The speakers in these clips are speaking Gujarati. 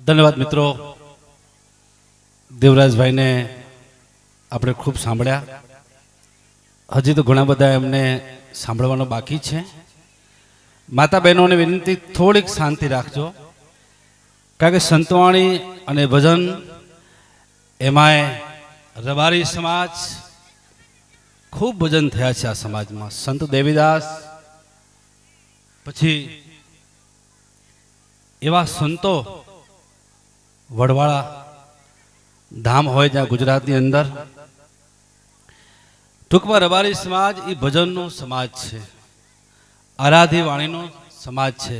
ધન્યવાદ મિત્રો. દેવરાજભાઈ ને આપણે ખૂબ સાંભળ્યા. હજી તો ઘણા બધા એમને સાંભળવાનો બાકી છે. માતા બહેનોને વિનંતી, થોડીક શાંતિ રાખજો, કારણ કે સંતવાણી અને ભજન એમાંય રબારી સમાજ ખૂબ ભજન થયા છે આ સમાજમાં. સંત દેવીદાસ પછી એવા સંતો વડવાળા ધામ હોય જ્યાં ગુજરાતની અંદર. ટૂંકમાં રબારી સમાજ એ ભજનનો સમાજ છે, આરાધી વાણીનો સમાજ છે,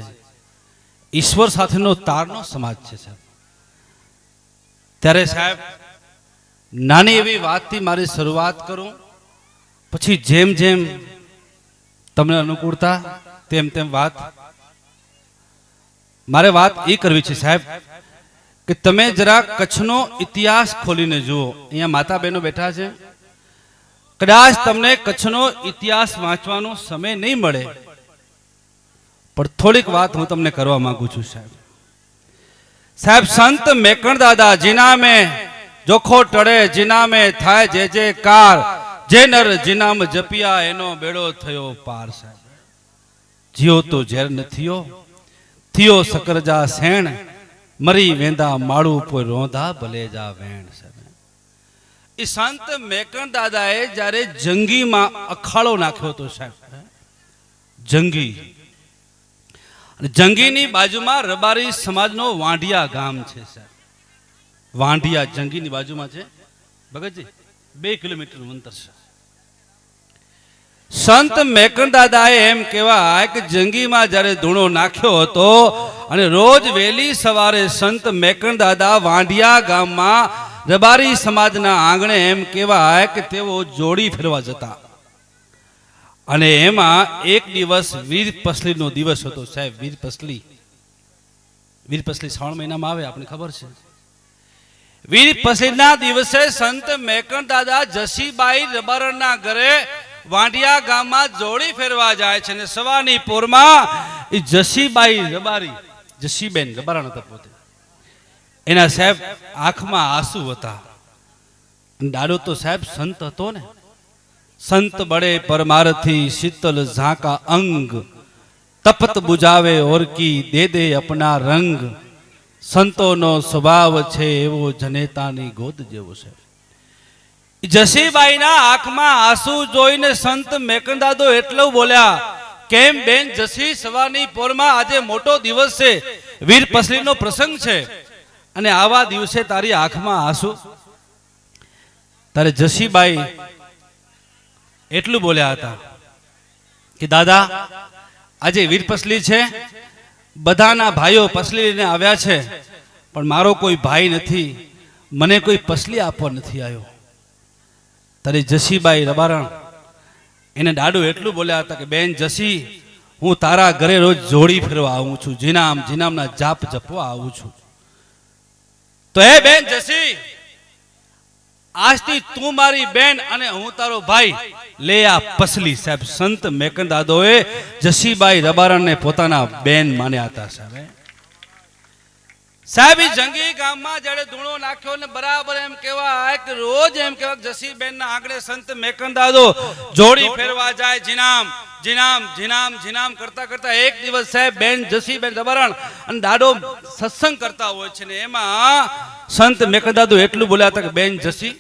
ઈશ્વર સાથેનો તારનો સમાજ છે સાહેબ. ત્યારે સાહેબ નાની એવી વાતથી મારી શરૂઆત કરું, પછી જેમ જેમ તમને અનુકૂળતા તેમ તેમ વાત મારે વાત એ કરવી છે સાહેબ કે તમે જરા કચ્છનો ઇતિહાસ ખોલીને જુઓ. અહીંયા માતા બહેનો બેઠા છે, કદાચ તમને કચ્છનો ઇતિહાસ વાંચવાનો સમય નહીં મળે, પણ થોડીક વાત હું તમને કરવા માંગુ છું સાહેબ. સાહેબ સંત મેકણ દાદા જીના મેં જોખો ટળે, જીના મેં થાય જે જે કાર, જે નર જીનામ જપિયા એનો બેડો થયો પાર. સાહેબ જીઓ તો ઝેર નથીયો, થયો સકરજા સેણ, મરી વેંદા માળું પર રોંધા ભલેજા વેણ. એ સંત મેકણ દાદાએ જ્યારે જંગીમાં અખાડો નાખ્યો હતો સાહેબ, જંગી, અને જંગીની બાજુમાં રબારી સમાજનો વાંઢિયા ગામ છે સાહેબ. વાંઢિયા જંગીની બાજુમાં છે ભગતજી, 2 કિલોમીટરનું અંતર છે. સંત મેકણ દાદાએ એમ કહેવાય કે જંગીમાં જ્યારે ધૂણો નાખ્યો હતો અને રોજ વહેલી સવારે સંત મેકણ દાદા વાંઢિયા ગામમાં રબારી સમાજના આંગણે એમ કહેવાય કે તેઓ જોડી ફેરવા જતા. અને એમાં એક દિવસ વીર પસલીનો દિવસ હતો સાહેબ. વીર પસલી શ્રાવણ મહિનામાં આવે, આપણે ખબર છે. વીર પસલીના દિવસે સંત મેકણ દાદા જસીબાઈ રબારણના ઘરે વાંઢિયા ગામમાં જોડી ફેરવા જાય છે. અને સવારની પોરમાં એ જસીબાઈ રબારી, જસીબેન રબારણ હતા પોતે, એના સાહેબ આંખમાં આંસુ હતા. દાડો તો સાહેબ સંત હતો ને. સંત બળે પરમારથી શીતલ ઝાંકા અંગ, તપત બુજાવે ઓરકી દે દે અપના રંગ. સંતોનો સ્વભાવ છે એવો જનેતાની ગોદ જેવો છે. જસીબાઈના આંખમાં આંસુ જોઈને સંત મેકણ દાદો એટલું બોલ્યા, કેમ બેન જસી, સવારની પોરમાં આજે મોટો દિવસ છે, વીર પસલીનો પ્રસંગ છે, અને આવા દિવસે તારી આંખમાં આંસુ? તારે જસીબાઈ એટલું બોલ્યા હતા કે દાદા આજે વીર પસલી છે, બધાના ભાઈઓ પસલી લઈને આવ્યા છે, પણ મારો કોઈ ભાઈ નથી, મને કોઈ પસલી આપવા નથી આવ્યો. તારી જસીબાઈ રબારણ એને દાડો એટલું બોલ્યા હતા કે બેન જસી, હું તારા ઘરે રોજ જોડી ફેરવા આવું છું, જીનામના જાપ જપવા આવું છું. તો એ બેન જસી, આજથી તું મારી બેન અને હું તારો ભાઈ, લે આ પસલી. સાહેબ સંત મેકણ દાદોએ જસીબાઈ રબારણને પોતાના બેન માન્યા હતા સાહેબ. સાહેબ જંગી ગામમાં જ્યારે ધૂણો નાખ્યો ને બરાબર એમ કહેવાય કે રોજ એમ કહેવાય જસીબેન ના આંગણે સંત મેકણ દાદો જોડી ફેરવા જાય, જીનામ જીનામ જીનામ જીનામ કરતા કરતા એક દિવસ સાહેબ બેન જસીબેન રબારણ અને દાડો સત્સંગ કરતા હોય છે. ને એમાં સંત મેકણ દાદો એટલું બોલ્યા હતા કે બેન જસી,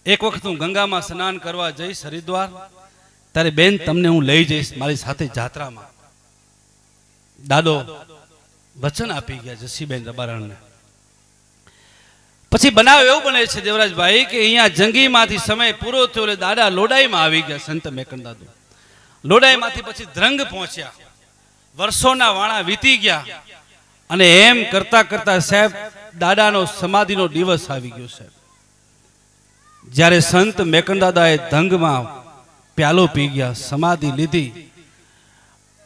એક વખત હું ગંગામાં સ્નાન કરવા જઈશ હરિદ્વાર, તારે બેન તમને હું લઈ જઈશ મારી સાથે જાત્રામાં. દાદો વચન આપી ગયા જસીબેન રબારણને. પછી બનાવ એવું બને છે દેવરાજભાઈ કે અહીંયા જંગીમાંથી સમય પૂરો થયો એટલે દાદા લોડાઈમાં આવી ગયા. સંત મેકણ દાદો લોડાઈમાંથી પછી ધ્રંગ પહોંચ્યા. વર્ષોના વાણા વીતી ગયા અને એમ કરતા કરતા સાહેબ દાદાનો સમાધિનો દિવસ આવી ગયો સાહેબ. જ્યારે સંત મેકણ દાદાએ ધંગમાં પ્યાલો પી ગયા, સમાધિ લીધી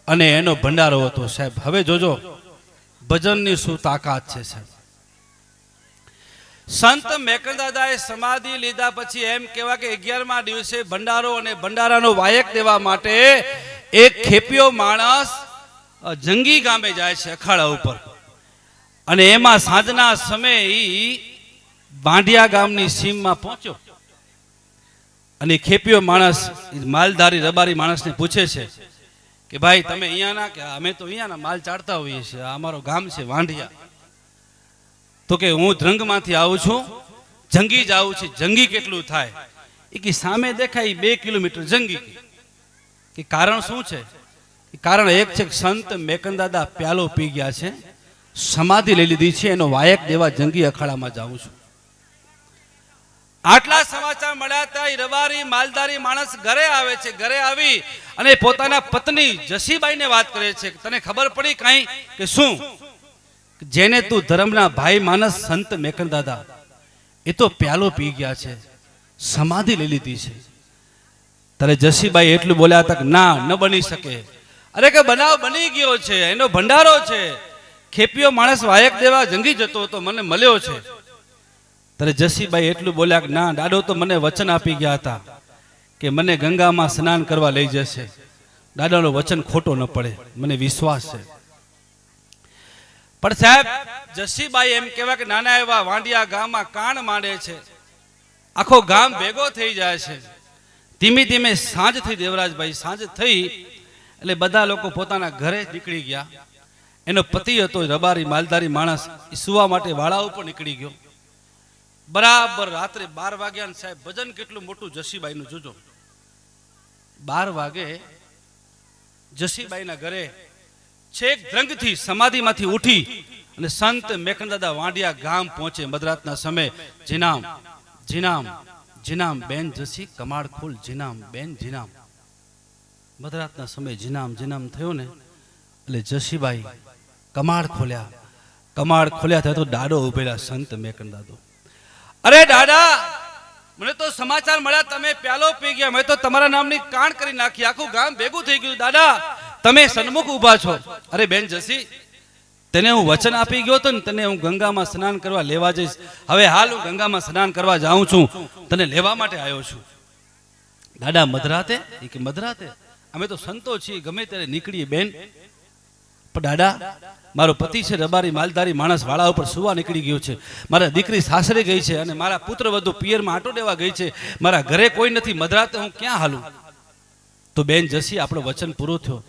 અને એનો ભંડારો હતો સાહેબ. હવે જોજો ભજનની શું તાકાત છે સાહેબ. સંત મેકણ દાદાએ સમાધિ લીધા પછી એમ કહેવાય કે 11મા દિવસે ભંડારો અને ભંડારાનો વાયક દેવા માટે એક ખેપિયો માણસ જંગી ગામે જાય છે અખાડા ઉપર. અને એમાં સાંજના સમયે ઈ વાંઢિયા ગામની સીમમાં પહોંચ્યો અને ખેપિયો માણસ માલધારી રબારી માણસને પૂછે છે કે ભાઈ તમે અહીંયાના કે અમે તો અહીંયાના માલ ચાડતા હોઈએ છીએ, આ અમારો ગામ છે વાંઢિયા. તો કે હું ધ્રંગમાંથી આવું છું, જંગી જ આવું છું. જંગી કેટલું થાય? એ કે સામે દેખાય 2 કિલોમીટર જંગી. કે કારણ શું છે? કારણ એક છે કે સંત મેકંદાદા પ્યાલો પી ગયા છે, સમાધિ લઈ લીધી છે, એનો વાયક દેવા જંગી અખાડામાં જાઉં છું. આટલા સમાચાર મળ્યા હતા. રબારી માલધારી માણસ ઘરે આવે છે. ઘરે આવી અને પોતાના પત્ની જસીબાઈને વાત કરે છે કે તને ખબર પડી કાંઈ? કે શું? જેને તું ધર્મના ભાઈ માનસ સંત મેકંદાદા, એ તો પ્યાલો પી ગયા છે, સમાધિ લઈ લીધી છે. તારે જસીબાઈ એટલું બોલ્યા હતા કે ના, ન બની શકે. અરે કે બનાવ બની ગયો છે, એનો ભંડારો છે. ખેપિયો માણસ વાયક દેવા જંગી જતો હતો, મને મળ્યો છે. ત્યારે જસીબાઈ એટલું બોલ્યા કે ના, દાડો તો મને વચન આપી ગયા હતા કે મને ગંગામાં સ્નાન કરવા લઈ જશે. દાદાનું વચન ખોટો ન પડે, મને વિશ્વાસ છે. પણ સાહેબ જસીબાઈ એમ કહેવાય કે નાના એવા વાંઢિયા ગામમાં કાન માંડે છે. આખો ગામ ભેગો થઈ જાય છે. ધીમે ધીમે સાંજ થઈ. દેવરાજભાઈ, સાંજ થઈ એટલે બધા લોકો પોતાના ઘરે નીકળી ગયા. એનો પતિ હતો રબારી માલધારી માણસ, એ સુવા માટે વાળા ઉપર નીકળી ગયો. બરાબર રાત્રે 12 વાગ્યા. સાહેબ ભજન કેટલું મોટું જસીબાઈનું જોજો. 12 વાગે જસીબાઈના ઘરે છેક ધ્રંગથી સમાધિમાંથી ઉઠી અને સંત મેકંદાદા વાંઢિયા ગામ પહોંચે. મધરાતના સમયે જીનામ જીનામ જીનામ બેન જસી કમાડ ખોલ, જીનામ બેન જીનામ. મધરાતના સમયે જીનામ જીનામ થયો ને એટલે જસીબાઈ કમાડ ખોલ્યા. કમાડ ખોલ્યા થયા તો દાડો ઉભેલા સંત મેકંદાદો. અરે દાદા, મને તો સમાચાર મળ્યા તમે પ્યાલો પી ગયા, મેં તો તમારા નામની કાણ કરી નાખી, આખું ગામ ભેગું થઈ ગયું. દાદા તમે સન્મુખ ઉભા છો. અરે બેન જસી, તને હું વચન આપી ગયો હતો ને, તને હું ગંગામાં સ્નાન કરવા લેવા જઈશ. હવે હાલ હું ગંગામાં સ્નાન કરવા જાઉં છું, તને લેવા માટે આવ્યો છું. દાદા મધરાતે? એ કે મધરાતે અમે તો સંતો છીએ, ગમે ત્યારે નીકળીએ બેન. પણ દાદા મારો પતિ છે રબારી માલધારી માણસ, વાળા ઉપર સુવા નીકળી ગયો છે. મારા દીકરી સાસરે ગઈ છે અને મારા પુત્ર વધુ પિયરમાં આટો દેવા ગઈ છે. મારા ઘરે કોઈ નથી. મધરાતે હું ક્યાં હાલું? તો બેન જસી આપણો વચન પૂરો થયો.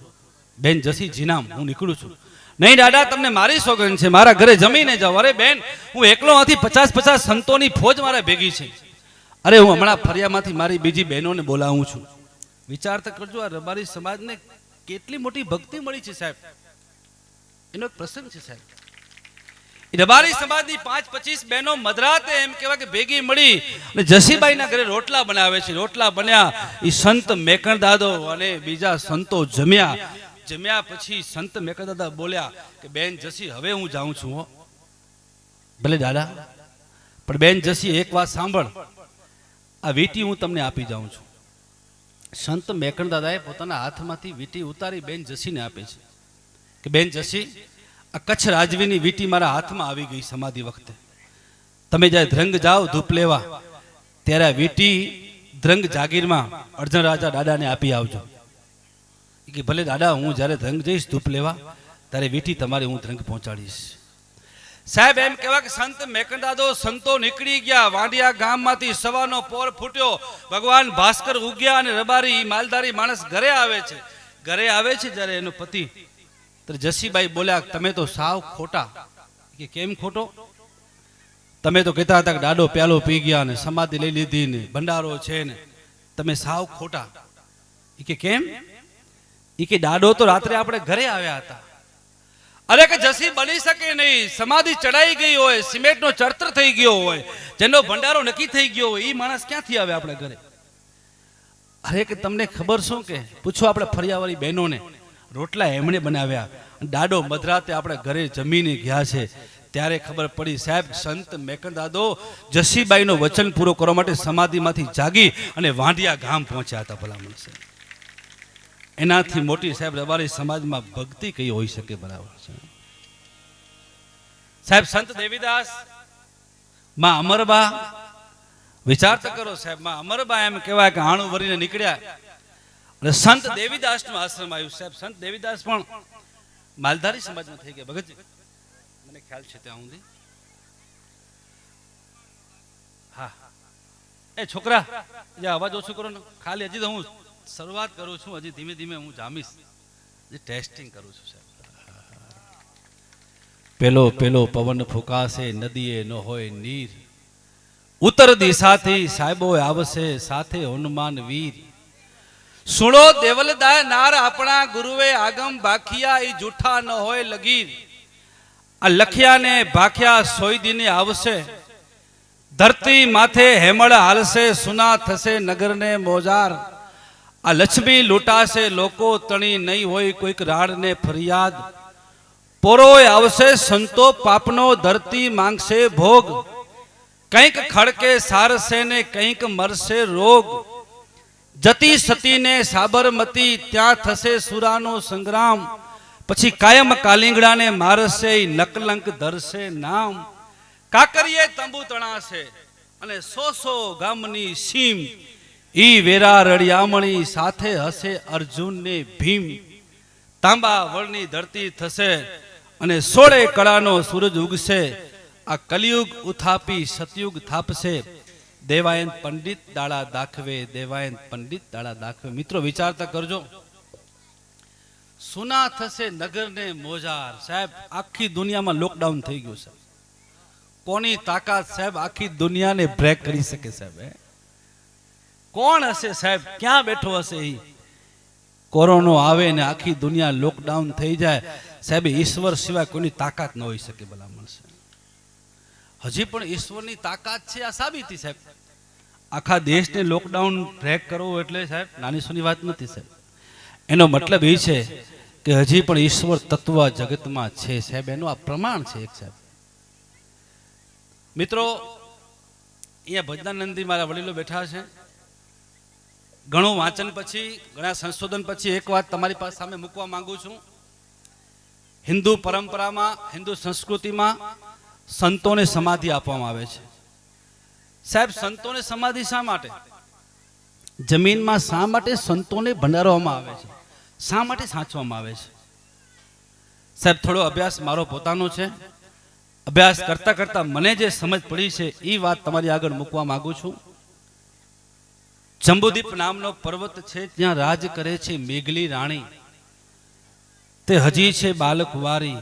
બેન જસી જીનામ હું નીકળું છું. નહીં દાદા, તમને મારી સોગંદ છે, મારા ઘરે જમીને જાઓ. અરે બેન, હું એકલો નથી, 50 સંતોની ફોજ મારા ભેગી છે. અરે હું હમણાં ફરિયામાંથી મારી બીજી બહેનોને બોલાવું છું. વિચાર તો કરજો, આ રબારી સમાજને કેટલી મોટી ભક્તિ મળી છે સાહેબ. એનો એક પ્રસંગ છે સાહેબ. રબારી સમાજની 5-25 બહેનો મધરાતે એમ કહેવાય કે ભેગી મળી અને જસીબાઈના ઘરે રોટલા બનાવે છે. રોટલા બન્યા, એ સંત મેકંદાદો અને બીજા સંતો જમ્યા. જમ્યા પછી સંત મેકંદાદા બોલ્યા કે બેન જસી, હવે હું જાઉં છું. હો ભલે દાદા, પણ બેન જસી એક વાત સાંભળ, આ વીટી હું તમને આપી જાઉં છું. સંત મેકંદાદાએ પોતાના હાથમાંથી વીટી ઉતારી બેન જસીને આપે છે કે બેન જસી, આ કચ્છ રાજવીની વીટી મારા હાથમાં આવી ગઈ સમાધિ વખતે. તમે જ્યારે ધ્રંગ જાઓ ધૂપ લેવા, ત્યારે આ વીટી ધ્રંગ જાગીરમાં અર્જણ રાજા દાદાને આપી આવજો. કે ભલે દાદા, હું જ્યારે ધ્રંગ જઈશ ધૂપ લેવા ત્યારે વીટી તમારે હું ધ્રંગ પહોંચાડીશ. સાહેબ એમ કહેવાય કે સંત મેકંદાદો સંતો નીકળી ગયા. વાંઢિયા ગામમાંથી સવારનો પોર ફૂટ્યો, ભગવાન ભાસ્કર ઉગ્યા અને રબારી માલધારી માણસ ઘરે આવે છે. ઘરે આવે છે જ્યારે એનો પતિ, જસીબાઈ બોલ્યા તમે તો સાવ ખોટા. કે કેમ ખોટો? તમે તો કહેતા હતા કે દાડો પ્યાલો પી ગયા ને સમાધિ લઈ લીધી ને ભંડારો છે ને, તમે સાવ ખોટા. એ કે કેમ? એ કે દાડો તો રાત્રે આપણે ઘરે આવ્યા હતા. અરે કે જસી બની શકે નહીં. સમાધિ ચડાઈ ગઈ હોય, સિમેન્ટનો ચડતર થઈ ગયો હોય, જેનો ભંડારો નક્કી થઈ ગયો હોય, એ માણસ ક્યાંથી આવે આપણે ઘરે? અરે કે તમને ખબર શું? કે પૂછો આપણે ફરિયાવાળી બહેનોને. રોટલા એમણે બનાવ્યા, દાડો મધરાતે આપણે ઘરે જમીને ગયા છે. ત્યારે ખબર પડી સાહેબ, સંત મેકંદાદો જસીબાઈનો વચન પૂરો કરવા માટે સમાધિમાંથી જાગી અને વાંઢિયા ગામ પહોંચ્યા હતા. ભલામણ છે એનાથી મોટી સાહેબ રબારી સમાજમાં ભક્તિ કઈ હોઈ શકે? બરાબર છે સાહેબ. સંત દેવીદાસ, માં અમરબા, વિચાર તો કરો સાહેબ. માં અમરબા એમ કહેવાય કે આણું ભરીને નીકળ્યા અને સંત દેવીદાસ નો આશ્રમ આવ્યું. સાહેબ સંત દેવીદાસ પણ માલધારી સમાજમાં થઈ ગયા. ભગતજી મને ખ્યાલ છે ત્યાં સુધી. હા એ છોકરા જે અવાજ ઓછો કરો ને, ખાલી હજી તો હું શરૂઆત કરું છું, હજી ધીમે ધીમે હું જામીશ, હજી ટેસ્ટિંગ કરું છું સાહેબ. પેલો પેલો પવન ફૂંકાશે, નદીએ ન હોય નીર, ઉત્તર દિશાથી સાહેબો આવશે સાથે હનુમાન વીર. સુણો દેવલદાય નાર આપણા ગુરુએ આગમ ભાખિયા, એ જૂઠા ન હોય લગીર. આ લખ્યા ને ભાખ્યા સોય દિને આવશે, ધરતી માથે હેમળ હાલશે, સુના થશે નગરને મોજાર. આ લક્ષ્મી લૂંટાશે લોકો તણી નહીં હોય કોઈક રાડ ને ફરિયાદ. પોરોય આવશે સંતો પાપનો, ધરતી માંગશે ભોગ. કંઈક ખડકે સારશે ને કંઈક મરશે રોગ. જતી સતીને સાબરમતી, ત્યાં થશે સુરાનો સંગ્રામ. પછી કાયમ કાલિંગડાને મારશે, નકલંક ધરશે નામ. કાકરીએ તંબુ તણાશે અને 100 ગામની સીમ, ઈ વેરા રળિયામણી સાથે હશે અર્જુન ને ભીમ. તાંબા વળની ધરતી થશે અને 16 કળાનો સૂરજ ઉગશે. આ કલિયુગ ઉથાપી સતયુગ થાપશે, દેવાયન પંડિત દાડા દાખવે, દેવાયન પંડિત દાડા દાખવે. મિત્રો વિચારતા કરજો, સુના થશે નગરને મોજાર. સાહેબ આખી દુનિયામાં લોકડાઉન થઈ ગયું છે. કોની તાકાત સાહેબ આખી દુનિયાને બ્રેક કરી શકે સાહેબ? કોણ હશે સાહેબ? ક્યાં બેઠો હશે? કોરોના આવે ને આખી દુનિયા લોકડાઉન થઈ જાય સાહેબ, ઈશ્વર સિવાય કોઈની તાકાત ન હોઈ શકે ભલામણ છે. હજી પણ ઈશ્વરની તાકાત છે આ સાબિતી સાહેબ. આખા દેશને લોકડાઉન બ્રેક કરવો એટલે સાહેબ નાની સુની વાત નથી સાહેબ. એનો મતલબ એ છે કે હજી પણ ઈશ્વર તત્વ જગતમાં છે સાહેબ, એનું આ પ્રમાણ છે એક સાહેબ. મિત્રો અહીંયા ભજનાનંદી મારા વડીલો બેઠા છે. ઘણું વાંચન પછી, ઘણા સંશોધન પછી એક વાત તમારી પાસે સામે મૂકવા માંગુ છું. હિન્દુ પરંપરામાં, હિન્દુ સંસ્કૃતિમાં સંતોને સમાધિ આપવામાં આવે છે સાહેબ. સંતોને સમાધિ શા માટે? જમીનમાં શા માટે સંતોને ભંડારવામાં આવે છે? શા માટે સાચવવામાં આવે છે સાહેબ? થોડો અભ્યાસ મારો પોતાનો છે. અભ્યાસ કરતા કરતા મને જે સમજ પડી છે એ વાત તમારી આગળ મૂકવા માંગુ છું. જંબુદીપ નામનો પર્વત છે, ત્યાં રાજ કરે છે મેઘલી રાણી. તે હજી છે બાલકુંવારી,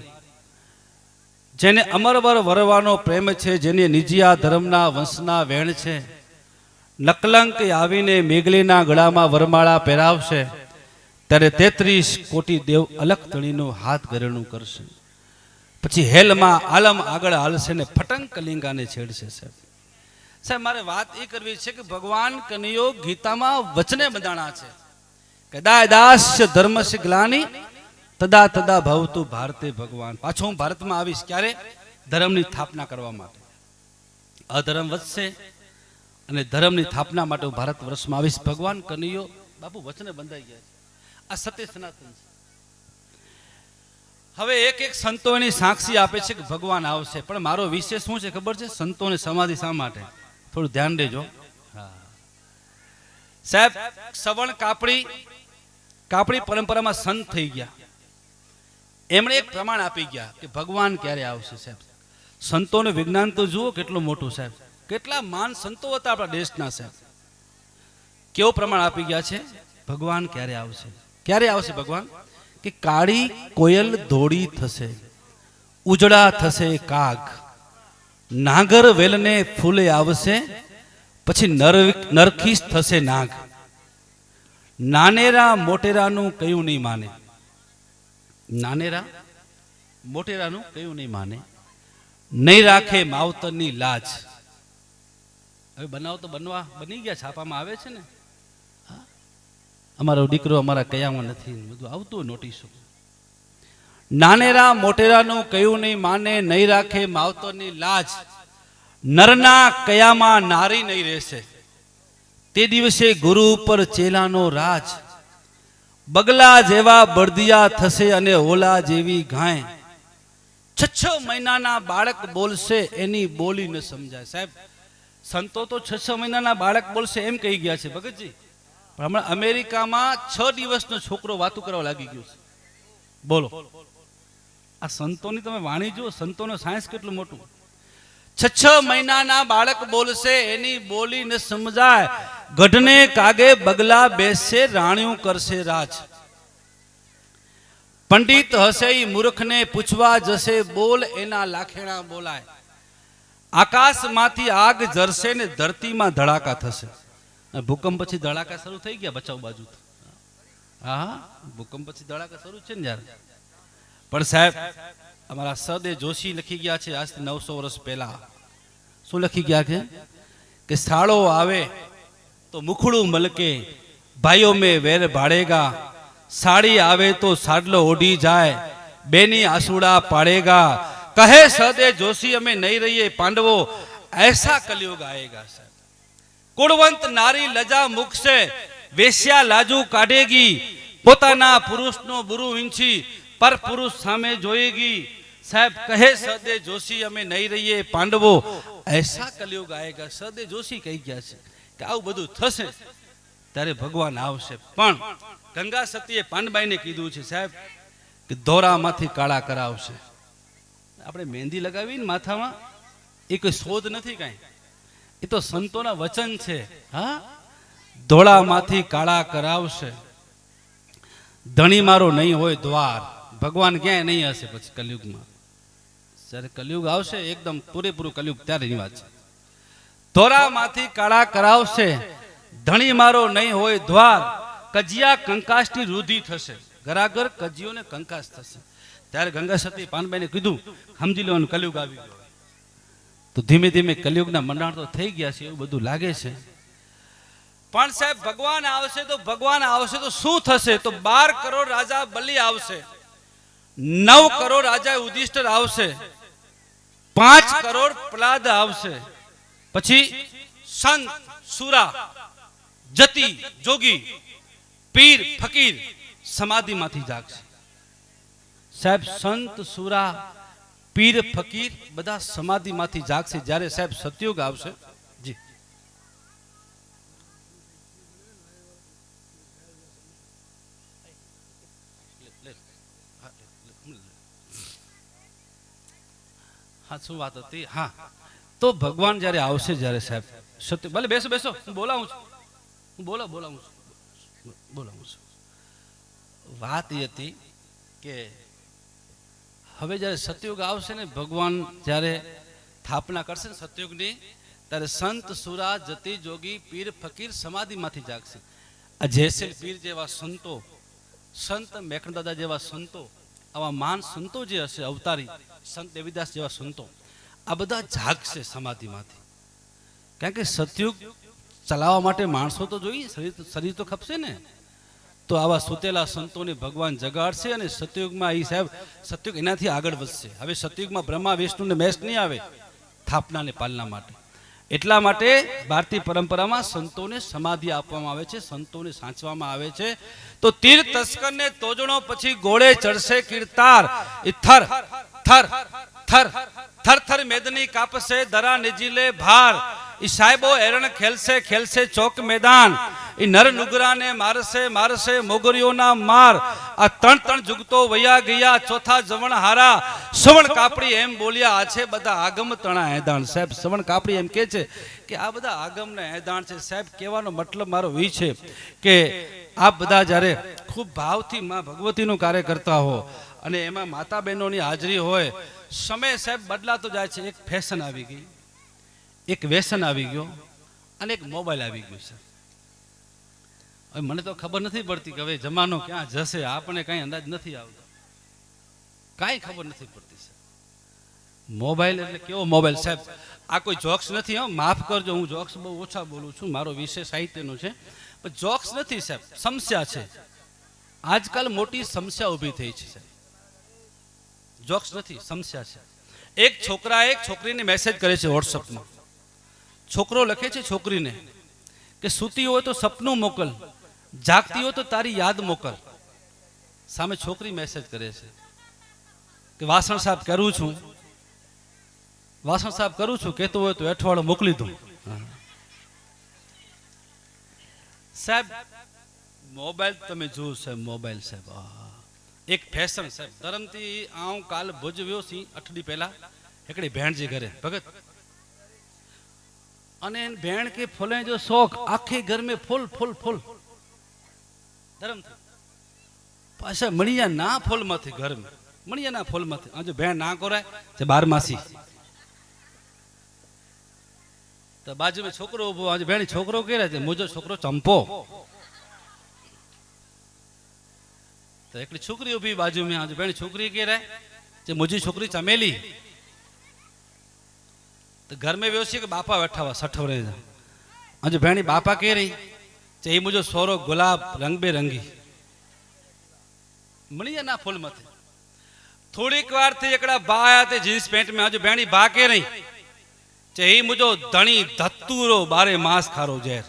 જેને અમરવર વરવાનો પ્રેમ છે, જેને નિજિયા ધર્મના વંશના વેણ છે. નકલંક આવીને મેઘલીના ગળામાં વરમાળા પહેરાવશે, ત્યારે 33 કોટી દેવ અલખ તણીનું હાથ ઘરેણું કરશે. પછી હેલમાં આલમ આગળ હાલશે ને ફટંક કલિંગાને છેડશે સાહેબ. સાહેબ મારે વાત એ કરવી છે કે ભગવાન કનૈયો ગીતામાં વચને બંધાણા છે, કદા દાસ્ય ધર્મસ્ય ગ્લાનિ તદા તદા ભવતુ ભારતે ભગવાન. પાછો હું ભારતમાં આવીશ ક્યારે? ધર્મની સ્થાપના કરવા માટે. અધર્મ વધશે અને ધર્મની સ્થાપના માટે હું ભારત વર્ષમાં આવીશ. ભગવાન કનૈયો બાપુ વચને બંધાઈ ગયા છે. આ સત્ય સનાતન છે. હવે એક એક સંતો એની સાક્ષી આપે છે કે ભગવાન આવશે, પણ મારો વિષય શું છે ખબર છે? સંતોને સમાધિ શા માટે? થોડું ધ્યાન દેજો સાહેબ. સવર્ણ કાપડી પરંપરામાં સંત થઈ ગયા. એમણે એક પ્રમાણ આપી ગયા કે ભગવાન ક્યારે આવશે સાહેબ. સંતોનું વિજ્ઞાન તો જુઓ કેટલું મોટું સાહેબ. કેટલા માન સંતો હતા આપણા દેશના સાહેબ. કેવું પ્રમાણ આપી ગયા છે? ભગવાન ક્યારે આવશે? ક્યારે આવશે ભગવાન? કે કાળી કોયલ ધોળી થશે, ઉજળા થશે કાગ, નાગર વેલને ફૂલે આવશે, પછી નરખીસ થશે નાગ. નાનેરા મોટેરાનું કયું નહીં માને. નાનેરા મોટેરાનું કયું નહીં માને, નહીં રાખે માવતરની લાજ. હવે બનાવ તો બની ગયા, છાપામાં આવે છે ને. અમારો દીકરો અમારા કયામાં નથી, બધું આવતું નોટિસો. નાનેરા મોટેરાનું કયું નહીં માને, નહીં રાખે માવતરની લાજ. નરના કયામાં નારી નહીં રહેશે, તે દિવસે ગુરુ ઉપર ચેલાનો રાજ. બગલા જેવા બળદિયા થશે અને ઓલા જેવી ગાય. 6 મહિનાના બાળક બોલશે, એની બોલી ન સમજાય સાહેબ. સંતો તો 6 મહિનાના બાળક બોલશે એમ કહી ગયા છે ભગતજી, પણ હમણાં અમેરિકામાં 6 દિવસનો છોકરો વાતું કરવા લાગી ગયો છે. બોલો આ સંતોની તમે વાણી જુઓ, સંતોનો સાયન્સ કેટલું મોટું. 6 મહિનાના બાળક બોલશે, એની બોલી ને સમજાય. ગઢને કાગે બગલા બેસશે, રાણિયું કરશે રાજ. પંડિત હશે ઈ મૂર્ખને પૂછવા જશે, બોલ એના લાખેણા બોલાય. આકાશમાંથી આગ જરશે ને ધરતીમાં ધડાકા થશે. ભૂકંપ પછી ધડાકા શરૂ થઈ ગયા બચાવ બાજુ. હા, ભૂકંપ પછી ધડાકા શરૂ છે ને યાર. પણ સાહેબ અમારા સદે જોશી લખી ગયા છે આજથી 900 વર્ષ પહેલા. શું લખી ગયા છે કે સાળો આવે તો મુખડું મલકે, ભાઈઓ મેં વેર ભાડેગા. સાડી આવે તો સાડલો ઓઢી જાય, બેની આસુડા પાડેગા. કહે સદે જોશી અમે નહીં રહીએ પાંડવો, ऐसा कलयुग आएगा. साहब कुड़वंत नारी लजा मुख से वेश्या लाजू काढेगी, પોતાના પુરુષનો બુરુ વીંછી પર પુરુષ સામે જોયેગી. સાહેબ કહે સદે જોશી અમે નહીં રહીએ પાંડવો, ऐसा कलयुग आएगा. સદે જોશી કહી ગયા છે કે આવું બધું થશે ત્યારે ભગવાન આવશે. પણ ગંગા સતીએ પાંડબાઈને કીધું છે સાહેબ કે દોરામાંથી કાળા કરાવશે. આપણે મહેંદી લગાવીને માથામાં એ કોઈ શોધ નથી કાંઈ, એ તો સંતોના વચન છે. હા, ધોળામાંથી કાળા કરાવશે. ધણી મારો નહીં હોય દ્વાર. ભગવાન ક્યાંય નહીં હશે પછી કલયુગમાં. જ્યારે કલયુગ આવશે એકદમ પૂરેપૂરું કલયુગ ત્યારેની વાત છે. ધોળામાંથી કાળા કરાવશે, ધણી મારો નહીં હોય દ્વાર. કજિયા કંકાસની રૂધી થશે, ઘરાઘર કજિયો ને કંકાસ થશે. ત્યારે ગંગા સતી પાનબાઈને કીધું સમજી લો કલયુગ આવી ગયો. તો ધીમે ધીમે કલયુગના મંડાણ તો થઈ ગયા છે એવું બધું લાગે છે. પણ સાહેબ ભગવાન આવશે તો શું થશે? તો 12 કરોડ રાજા બલિ આવશે, 9 કરોડ રાજા યુધિષ્ઠિર આવશે, 5 કરોડ પ્રહલાદ આવશે. પછી સંત સુરા જતી જોગી પીર ફકીર સમાધિમાંથી જાગશે. સાહેબ સંત સુરા પીર ફકીર બધા સમાધિમાંથી જાગશે જ્યારે સાહેબ સતયુગ આવશે. જી હા, શું વાત હતી? હા, તો ભગવાન જ્યારે આવશે, જ્યારે સાહેબ સત્ય, ભલે બેસો બેસો, હું બોલાવું છું, બોલાવું છું. વાત એ હતી કે હવે જ્યારે સતયુગ આવશે ને, ભગવાન જ્યારે સ્થાપના કરશે ને સતયુગની, ત્યારે સંત સુરા જતી જોગી પીર ફકીર સમાધિમાંથી જાગશે. આ જેસેલ પીર જેવા સંતો, સંત મેઘદાદા જેવા સંતો, આવા મહાન સંતો જે હશે અવતારી, સંત દેવીદાસ જેવા સંતો, આ બધા જાગશે સમાધિમાંથી. કારણ કે સતયુગ ચલાવવા માટે માણસો તો જોઈએ, શરીર તો ખપશે ને. તો આવા સુતેલા સંતોને ભગવાન જગાડશે અને સતયુગમાં એ સાહેબ સતયુગ એનાથી આગળ વધશે. હવે સતયુગમાં બ્રહ્મા વિષ્ણુને મેસ નહીં આવે સ્થાપના ને પાલના માટે. એટલા માટે ભારતીય પરંપરામાં સંતોને સમાધિ આપવામાં આવે છે, સંતોને સાચવામાં આવે છે. તો તીર તસ્કરને તોજણો પછી ગોળે ચડશે કીર્તાર. એ થર થર થર થર થર મેદની કાપશે દરા નિજીલે ભાર. એ સાહેબો એરણ ખેલશે ચોક મેદાન. એ નર નુગરાને મારશે મોગરીઓના માર. આ ત્રણ જુગતો વયા ગયા ચોથા જવણ હારા. સવણ કાપડી એમ બોલ્યા આ છે બધા આગમ તણા એદાણ. સાહેબ સવણ કાપડી એમ કે છે કે આ બધા આગમના એદાણ છે. સાહેબ કહેવાનો મતલબ મારો એ છે કે આપ બધા જ્યારે ખૂબ ભાવથી માં ભગવતીનું કાર્ય કરતા હો અને એમાં માતા બહેનોની હાજરી હોય, સમય સાહેબ બદલાતો જાય છે. એક ફેશન આવી ગઈ, એક વ્યસન આવી ગયો અને એક મોબાઈલ આવી ગયું છે. હવે મને તો ખબર નથી પડતી કે હવે જમાનો ક્યાં જશે, આપણને કાંઈ અંદાજ નથી આવતો, કાંઈ ખબર નથી પડતી. મોબાઈલ એટલે કેવો મોબાઈલ? સાહેબ આ કોઈ જોક્સ નથી, હો, માફ કરજો, હું જોક્સ બહુ ઓછા બોલું છું, મારો વિષય સાહિત્યનો છે. પણ જોક્સ નથી સાહેબ, સમસ્યા છે. આજકાલ મોટી સમસ્યા ઊભી થઈ છે સાહેબ, જોક્સ નથી, સમસ્યા છે. એક છોકરાએ એક છોકરીને મેસેજ કરે છે વોટ્સઅપમાં. છોકરો લખે છે છોકરીને કે સૂતી હોય તો સપનું મોકલ, જાગતી હોય તો તારી યાદ મોકલ. સામે છોકરી મેસેજ કરે છે કે વાસણ સાફ કરું છું, કહેતું હોય તો અઠવાડિયું મોકલી દઉં. સાહેબ મોબાઈલ તમે જુઓ સાહેબ, મોબાઈલ સાહેબ એક ફેશન સાહેબ ધરમથી આऊं કાલ ભુજ व्यो सी 8 दी पहला हिकिड़ी भेण जे घरे भगत अने भेण के फूले जो शौक आखे घर में फूल फूल फूल धरम पाछा मणिया ना फूल मथे घर में मणिया ना फूल मथे आज भेण ना कोराय जे 12 मासी तो बाजू में छोकरो उभो आज भेण छोकरो के रहे मुझो छोकरो चंपो तो एक छोकरी उभी बाजू में आज भेण छोकरी के रहे जे मुझी छोकरी चमेली तो घर में व्यवस्थित के बापा बैठा हुआ 60 वर्ष आज भेणी बापा कह रही चे मुझो सोरो गुलाब रंग बेरंगी मणिया ना फूल मथे थोड़ी वार थी एकड़ा बा आया थे जींस पेंट में आज भेणी बा कह रही चे मुझो धणी धतूरो बारे मास खारो जहर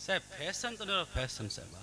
साहब फैशन तो नहीं फैशन साहब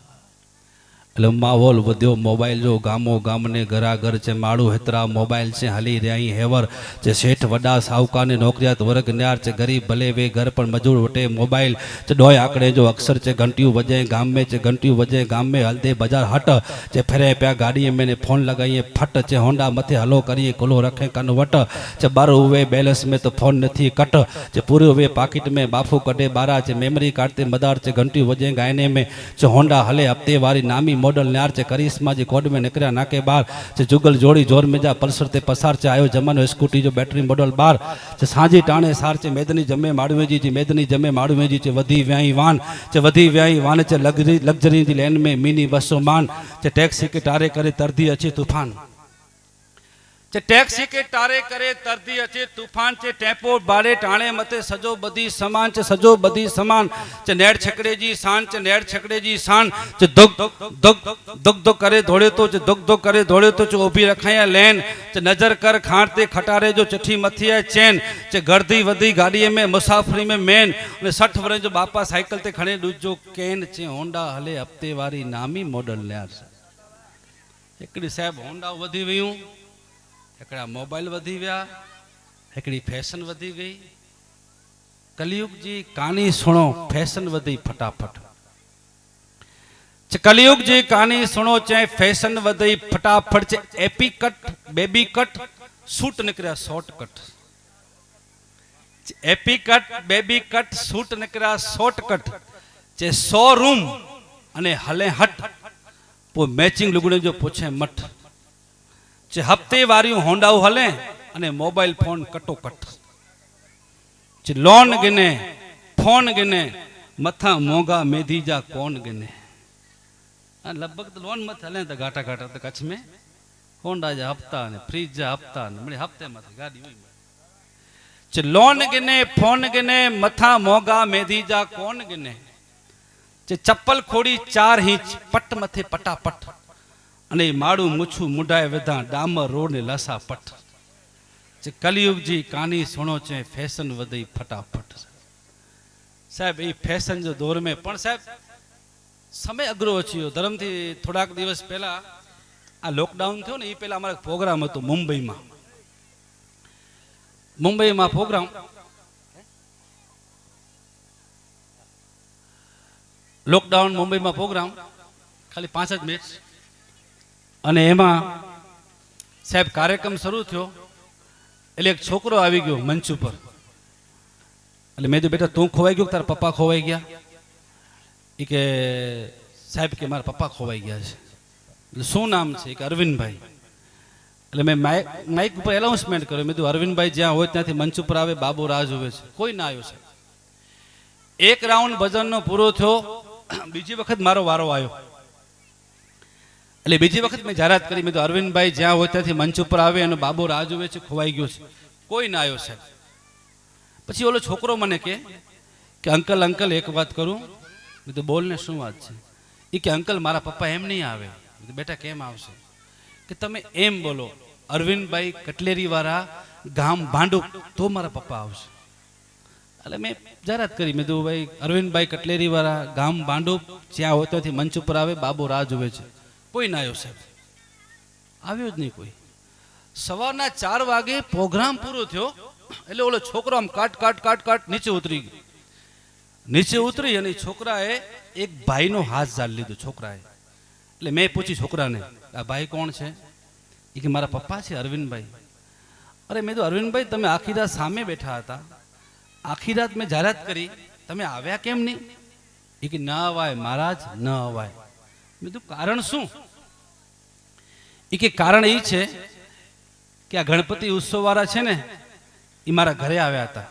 એટલે માહોલ વધ્યો મોબાઈલ જો ગામો ગામને ઘરા ઘર છે માળું હેતરા મોબાઈલ છે હાલી રહ્યા હેવર જે શેઠ વડા સાવકાને નોકરિયાત વર્ગ ન્યાર છે ગરીબ ભલે વે ઘર પણ મજૂર વટે મોબાઈલ છે ડોય આંકડે જો અક્ષર છે ઘંટિયું વજે ગામ में છે ઘંટિયું વજે ગામ में હલદે બજાર હટ છે ફરે પ્યા ગાડીએ મેને ફોન લગાઈએ ફટ છે હોન્ડા મથે હલો કરીએ કોલો રખે કન વટ છે બાર हुए बैलेंस में तो फोन नहीं कट जे पूरे हुए पाकिट में बाफू कटे बारा चे मेमरी काटते मदार चे घंटी वजे गायने में जो होंडा हले हफ्ते वारी नामी मॉडल न्यार चे करिश्मा जी कोड में निकरिया नाके बार चे जुगल जोड़ी जोर में जा पल्सर ते पसार चे आयो जमानो स्कूटी जो बैटरी मॉडल बार चे सांजी टाणे सार चे मेदनी जमे माड़वे जी मेदनी जमे माड़वे जी चे वधी व्याई वान चे वधी व्याई वान चे लग्जरी जी लेन में मिनी बसो मान चे टैक्सी के टारे करे तरदी अचे तूफान चे टैक्सी के टारे करे तरदी अचे तूफान चे टेम्पो बाड़े टाणे मते सजो बदी समान चे सजो बदी समान चे नेड़ छकड़े जी शान चे नेड़ छकड़े जी शान चे दुग दुग दुग दुग करे दौड़े तो चे दुग दुग करे दौड़े तो चे उभी रखाया लेन चे नजर कर खांडते खटारे जो चिट्ठी मथी है चैन चे गर्दी वधी गाड़ी में मुसाफरी में मेन 60 वर्ष जो बापा साइकिल ते खणे दूजो केन चे होंडा हले हफ्ते वारी नामी मॉडल न्यार एकड़ी साहब होंडा वधी वयूं एकड़ा मोबाइल वधी व्या एकड़ी फैशन वधी गई कलयुग जी कहानी सुनो फैशन वधी फटाफट कलयुग जी कहानी सुनो चाहे फैशन वधी फटाफट चे AP cut baby cut suit निकरिया short cut AP cut baby cut suit निकरिया शॉर्ट कट चे 100 रूम अने हले हट पो मैचिंग लुगड़े जो पूछे मठ चे हफ्ते वारी होंडाऊ हले अने मोबाइल फोन कटो कट चे लोन गिने फोन गिने मथा मोगा मेधी जा कौन गिने लगभग तो लोन मत हले तो घाटा घाटा तो कच्छ में होंडा जा हफ्ता ने फ्रिज जा हफ्ता ने मने हफ्ते मत गाड़ी हुई चे लोन गिने फोन गिने मथा मोगा मेधी जा कौन गिने चे चप्पल खोड़ी 4 इंच पट मथे पटापट अने माड़ू मुछू मुंडाए विधा डामर रोड ने लसा पट चे कलयुग जी कहानी सुनो चे फैशन वधी फटाफट साहब ये फैशन जो दौर में पण साहब समय अगरो अचियो धर्म थी थोड़ा दिवस पहला आ लॉकडाउन थयो ने ये पहला हमारा प्रोग्राम हतो मुंबई में प्रोग्राम लॉकडाउन मुंबई में प्रोग्राम खाली 5 मिनिट अने एमा साहब कार्यक्रम शुरू थयो એટલે એક છોકરો આવી ગયો મંચ ઉપર એટલે મેં તો બેટા તું ખોવાઈ ગયો તારા પપ્પા ખોવાઈ ગયા ઈ કે સાહેબ કે મારા પપ્પા ખોવાઈ ગયા છે એટલે શું નામ છે કે અરવિંદભાઈ એટલે મેં માઇક ઉપર એનાઉન્સમેન્ટ કર્યો મેં તો અરવિંદભાઈ જ્યાં હોય ત્યાંથી મંચ ઉપર આવે બાબુ રાહ જોવે છે કોઈ ના આવ્યો સાહેબ એક રાઉન્ડ ભજનનો પૂરો થયો બીજી વખત મારો વારો આવ્યો એટલે બીજી વખત મેં જાહેરાત કરી મેં તો અરવિંદભાઈ જ્યાં હોય ત્યાંથી મંચ ઉપર આવે અને બાબો રાહ જોવે છે ખોવાઈ ગયો છે કોઈ ના આવ્યો સાહેબ પછી ઓલો છોકરો મને કે અંકલ અંકલ એક વાત કરું મેં તો બોલ ને શું વાત છે એ કે અંકલ મારા પપ્પા એમ નહીં આવે બેટા કેમ આવશે કે તમે એમ બોલો અરવિંદભાઈ કટલેરી વાળા ગામ ભાંડુપ તો મારા પપ્પા આવશે એટલે મેં જાહેરાત કરી મેં તો ભાઈ અરવિંદભાઈ કટલેરી વાળા ગામ ભાંડુપ જ્યાં હોય ત્યાંથી મંચ ઉપર આવે બાબો રાહ જોવે છે કોઈ ના આવ્યો સાહેબ આવ્યો જ નહીં કોઈ સવારના 4 વાગે પ્રોગ્રામ પૂરો થયો એટલે ઓલો છોકરો આમ કાટ કાટ કાટ કાટ નીચે ઉતરી ગયો નીચે ઉતરી અને છોકરાએ એક ભાઈનો હાથ ઝાલી લીધો છોકરાએ એટલે મેં પૂછી છોકરાને, આ ભાઈ કોણ છે? એ કે મારા પપ્પા છે અરવિંદભાઈ. અરે મેં તો અરવિંદભાઈ તમે આખી રાત સામે બેઠા હતા, આખી રાત મેં જાહેરાત કરી, તમે આવ્યા કેમ નહીં? એ કે ન અવાય મહારાજ, ન અવાય. મેં કીધું કારણ શું? એ કે કારણ એ છે કે આ ગણપતિ ઉત્સવ વાળા છે ને એ મારા ઘરે આવ્યા હતા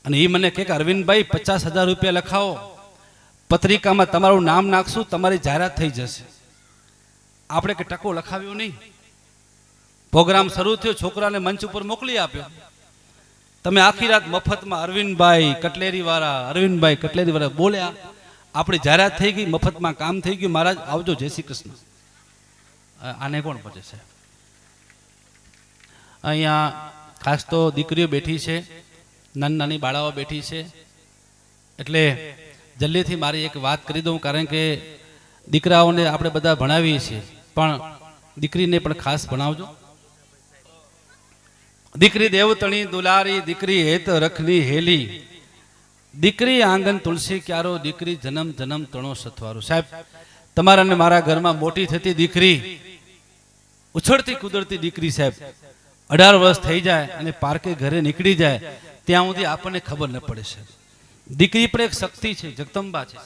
અને એ મને કહે કે અરવિંદભાઈ 50,000 રૂપિયા લખાવો, પત્રિકામાં તમારું નામ નાખશું, તમારી જાહેરાત થઈ જશે. આપણે કે ટકો લખાવ્યો નહીં. પ્રોગ્રામ શરૂ થયો, છોકરાને મંચ ઉપર મોકલી આપ્યો. તમે આખી રાત મફતમાં અરવિંદભાઈ કટલેરી વાળા બોલ્યા, આપણી જાહેરાત થઈ ગઈ, મફતમાં કામ થઈ ગયું. મહારાજ આવજો, જય શ્રી કૃષ્ણ. આને કોણ પહોંચે છે? અહીંયા ખાસ તો દીકરીઓ બેઠી છે, નાની નાની બાળાઓ બેઠી છે, એટલે જલ્દીથી મારી એક વાત કરી દઉં, કારણ કે દીકરાઓને આપણે બધા ભણાવીએ છીએ, પણ દીકરીને પણ ખાસ ભણાવજો. દીકરી દેવતણી દુલારી, દીકરી હેત રખની હેલી, દીકરી આંગન તુલસી ક્યારો, દીકરી જન્મ જન્મ તણો સથવારો. સાહેબ, તમારા ને મારા ઘરમાં મોટી થતી દીકરી, ઉછળતી કુદરતી દીકરી, સાહેબ 18 વર્ષ થઈ જાય અને પાર્કે ઘરે નીકળી જાય ત્યાં સુધી આપણને ખબર ન પડે છે. દીકરી પણ એક શક્તિ છે, જગદંબા છે.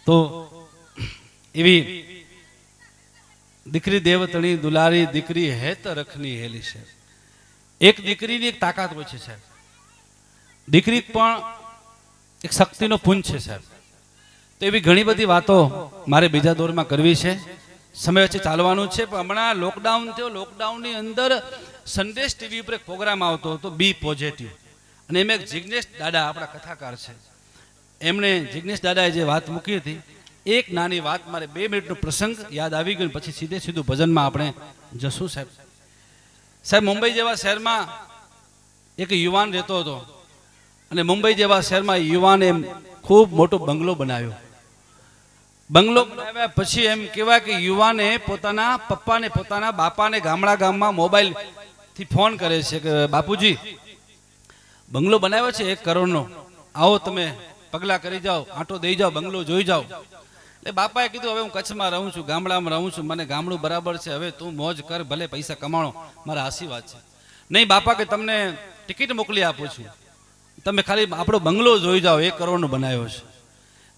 તો એવી દીકરી દેવતણી દુલારી, દીકરી હેત રખની હેલી છે. એક દીકરીની એક તાકાત હોય છે સાહેબ. દીકરી પણ એક શક્તિનો પુંજ છે સાહેબ. તો એવી ઘણી બધી વાતો મારે બીજા દોરમાં કરવી છે, સમય વચ્ચે ચાલવાનું છે. પણ હમણાં લોકડાઉન થયો, લોકડાઉનની અંદર સંદેશ ટીવી ઉપર એક પ્રોગ્રામ આવતો હતો, બી પોઝિટિવ, અને એમાં એક જિગ્નેશ દાદા આપણા કથાકાર છે, એમણે જિગ્નેશ દાદાએ જે વાત મૂકી હતી, એક નાની વાત, મારે 2 મિનિટનો પ્રસંગ યાદ આવી ગયો, પછી સીધું ભજનમાં આપણે જશું સાહેબ. સાહેબ, મુંબઈ જેવા શહેરમાં એક યુવાન રહેતો હતો અને મુંબઈ જેવા શહેરમાં યુવાને ખૂબ મોટો બંગલો બનાવ્યો. બંગલો બનાવ્યા પછી એમ કહેવાય કે યુવાને પોતાના પપ્પાને, પોતાના બાપાને ગામમાં મોબાઈલથી ફોન કરે છે કે બાપુજી, બંગલો બનાવ્યો છે 1 કરોડનો, આવો તમે પગલા કરી જાઓ, આંટો દઈ જાઓ, બંગલો જોઈ જાઓ. એટલે બાપાએ કીધું હવે હું કચ્છમાં રહું છું, ગામડામાં રહું છું, મને ગામડું બરાબર છે, હવે તું મોજ કર, ભલે પૈસા કમાણો, મારા આશીર્વાદ છે. નહીં બાપા, કે તમને ટિકિટ મોકલી આપું છું, તમે ખાલી આપણો બંગલો જોઈ જાઓ, 1 કરોડનો બનાવ્યો છે.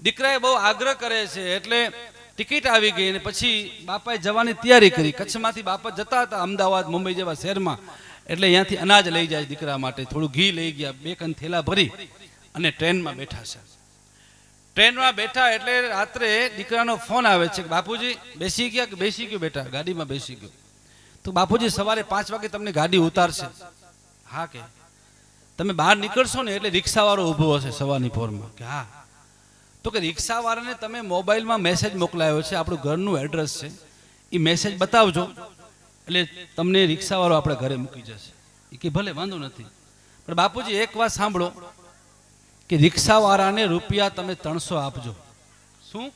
દીકરાએ બહુ આગ્રહ કરે છે એટલે ટિકિટ આવી ગઈ અને પછી બાપાએ જવાની તૈયારી કરી. કચ્છમાંથી બાપા જતા હતા અમદાવાદ, મુંબઈ જેવા શહેરમાં, એટલે અહીંયાથી અનાજ લઈ જાય દીકરા માટે, થોડું ઘી લઈ ગયા, 2 થેલા ભરી અને ટ્રેનમાં બેઠા છે. ટ્રેનમાં બેઠા એટલે રાત્રે દીકરાનો ફોન આવે છે કે બાપુજી બેસી ગયા? કે બેસી ગયો બેટા, ગાડીમાં બેસી ગયો. તો બાપુજી સવારે 5 વાગે તમને ગાડી ઉતારશે. હા, કે તમે બહાર નીકળશો ને એટલે રિક્ષાવાળો ઊભો હશે સવારની પોરમાં. કે હા. તો કે રિક્ષાવાળાને તમે મોબાઈલમાં મેસેજ મોકલાયો છે, આપણું ઘરનું એડ્રેસ છે, એ મેસેજ બતાવજો એટલે તમને રિક્ષાવાળો આપણા ઘરે મૂકી જશે. એ કે ભલે, વાંધો નથી. પણ બાપુજી એક વાત સાંભળો, કે રિક્ષાવાળાને રૂપિયા તમે 300 આપજો. શું?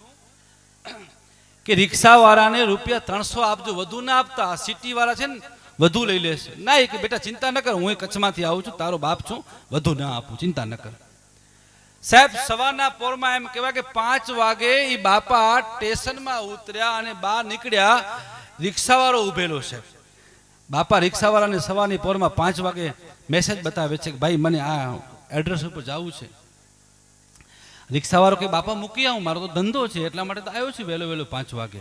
કે રિક્ષાવાળાને રૂપિયા 300 આપજો, વધુ ના આપતા. સિટી વાળા છે ને વધુ લઈ લેશે. ના, એ કે બેટા ચિંતા ન કર, હું કચ્છમાંથી આવું છું, તારો બાપ છું, વધુ ના આપું, ચિંતા ન કર. સાહેબ, સવારના પોરમાં એમ કહેવાય કે 5 વાગે એ બાપા સ્ટેશનમાં ઉતર્યા અને બહાર નીકળ્યા, રિક્ષાવાળો ઉભેલો છે. બાપા રિક્ષાવાળાને સવારની પોરમાં 5 વાગે મેસેજ બતાવે છે કે ભાઈ મને આ એડ્રેસ ઉપર જવું છે. રિક્ષાવાળો કે બાપા મૂકી આવું, મારો તો ધંધો છે એટલા માટે તો આવ્યો છું વહેલો 5 વાગે.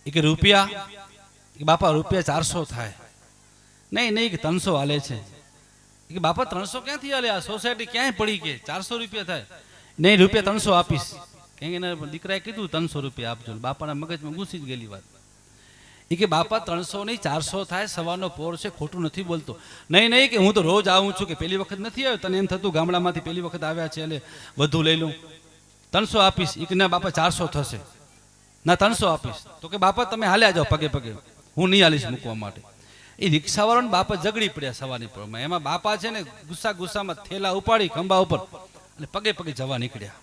એ કે રૂપિયા? કે બાપા રૂપિયા 400 થાય. નહીં કે 300 હાલે છે. કે બાપા 300 ક્યાંથી હાલે, આ સોસાયટી ક્યાંય પડી, કે 400 રૂપિયા થાય. નહીં, રૂપિયા 300 આપીશ. કેમ કે દીકરાએ કીધું 300 રૂપિયા આપજો. બાપાના મગજમાં ઘૂસી જ ગયેલી વાત. એ કે બાપા 300 નહીં 400 થાય, સવારનો પોર છે, ખોટું નથી બોલતો. નહીં કે હું તો રોજ આવું છું, કે પહેલી વખત નથી આવ્યો, તને એમ થતું ગામડામાંથી પહેલી વખત આવ્યા છે એટલે વધુ લઈ લઉં, 300 આપીશ. એ કે ના બાપા 400 થશે. ના 300 આપીશ. તો કે બાપા તમે હાલ્યા જાઓ પગે, હું નહીં હાલીશ મૂકવા માટે. એ રિક્ષાવાળાને બાપા ઝઘડી પડ્યા સવારની પોરમાં. એમાં બાપા છે ને ગુસ્સામાં થેલા ઉપાડી ખંભા ઉપર અને પગે જવા નીકળ્યા.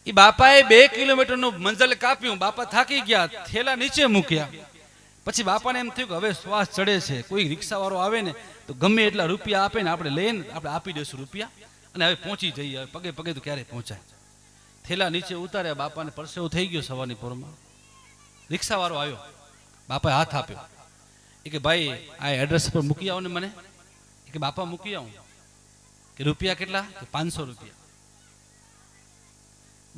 એ બાપાએ 2 કિલોમીટરનું મંઝલ કાપ્યું, બાપા થાકી ગયા, થેલા નીચે મૂક્યા. પછી બાપાને એમ થયું કે હવે શ્વાસ ચડે છે, કોઈ રિક્ષાવાળો આવે ને તો ગમે એટલા રૂપિયા આપે ને આપણે લઈને આપણે આપી દઈશું રૂપિયા અને હવે પહોંચી જઈએ. હવે પગે તો ક્યારે પહોંચાય. થેલા નીચે ઉતાર્યા, બાપાને પરસેવો થઈ ગયો સવારની પોરમાં. રિક્ષાવાળો આવ્યો, બાપાએ હાથ આપ્યો. એ કે ભાઈ આ એડ્રેસ પર મૂકી આવો ને મને. એ કે બાપા મૂકી આવું. કે રૂપિયા કેટલા? કે 500 રૂપિયા.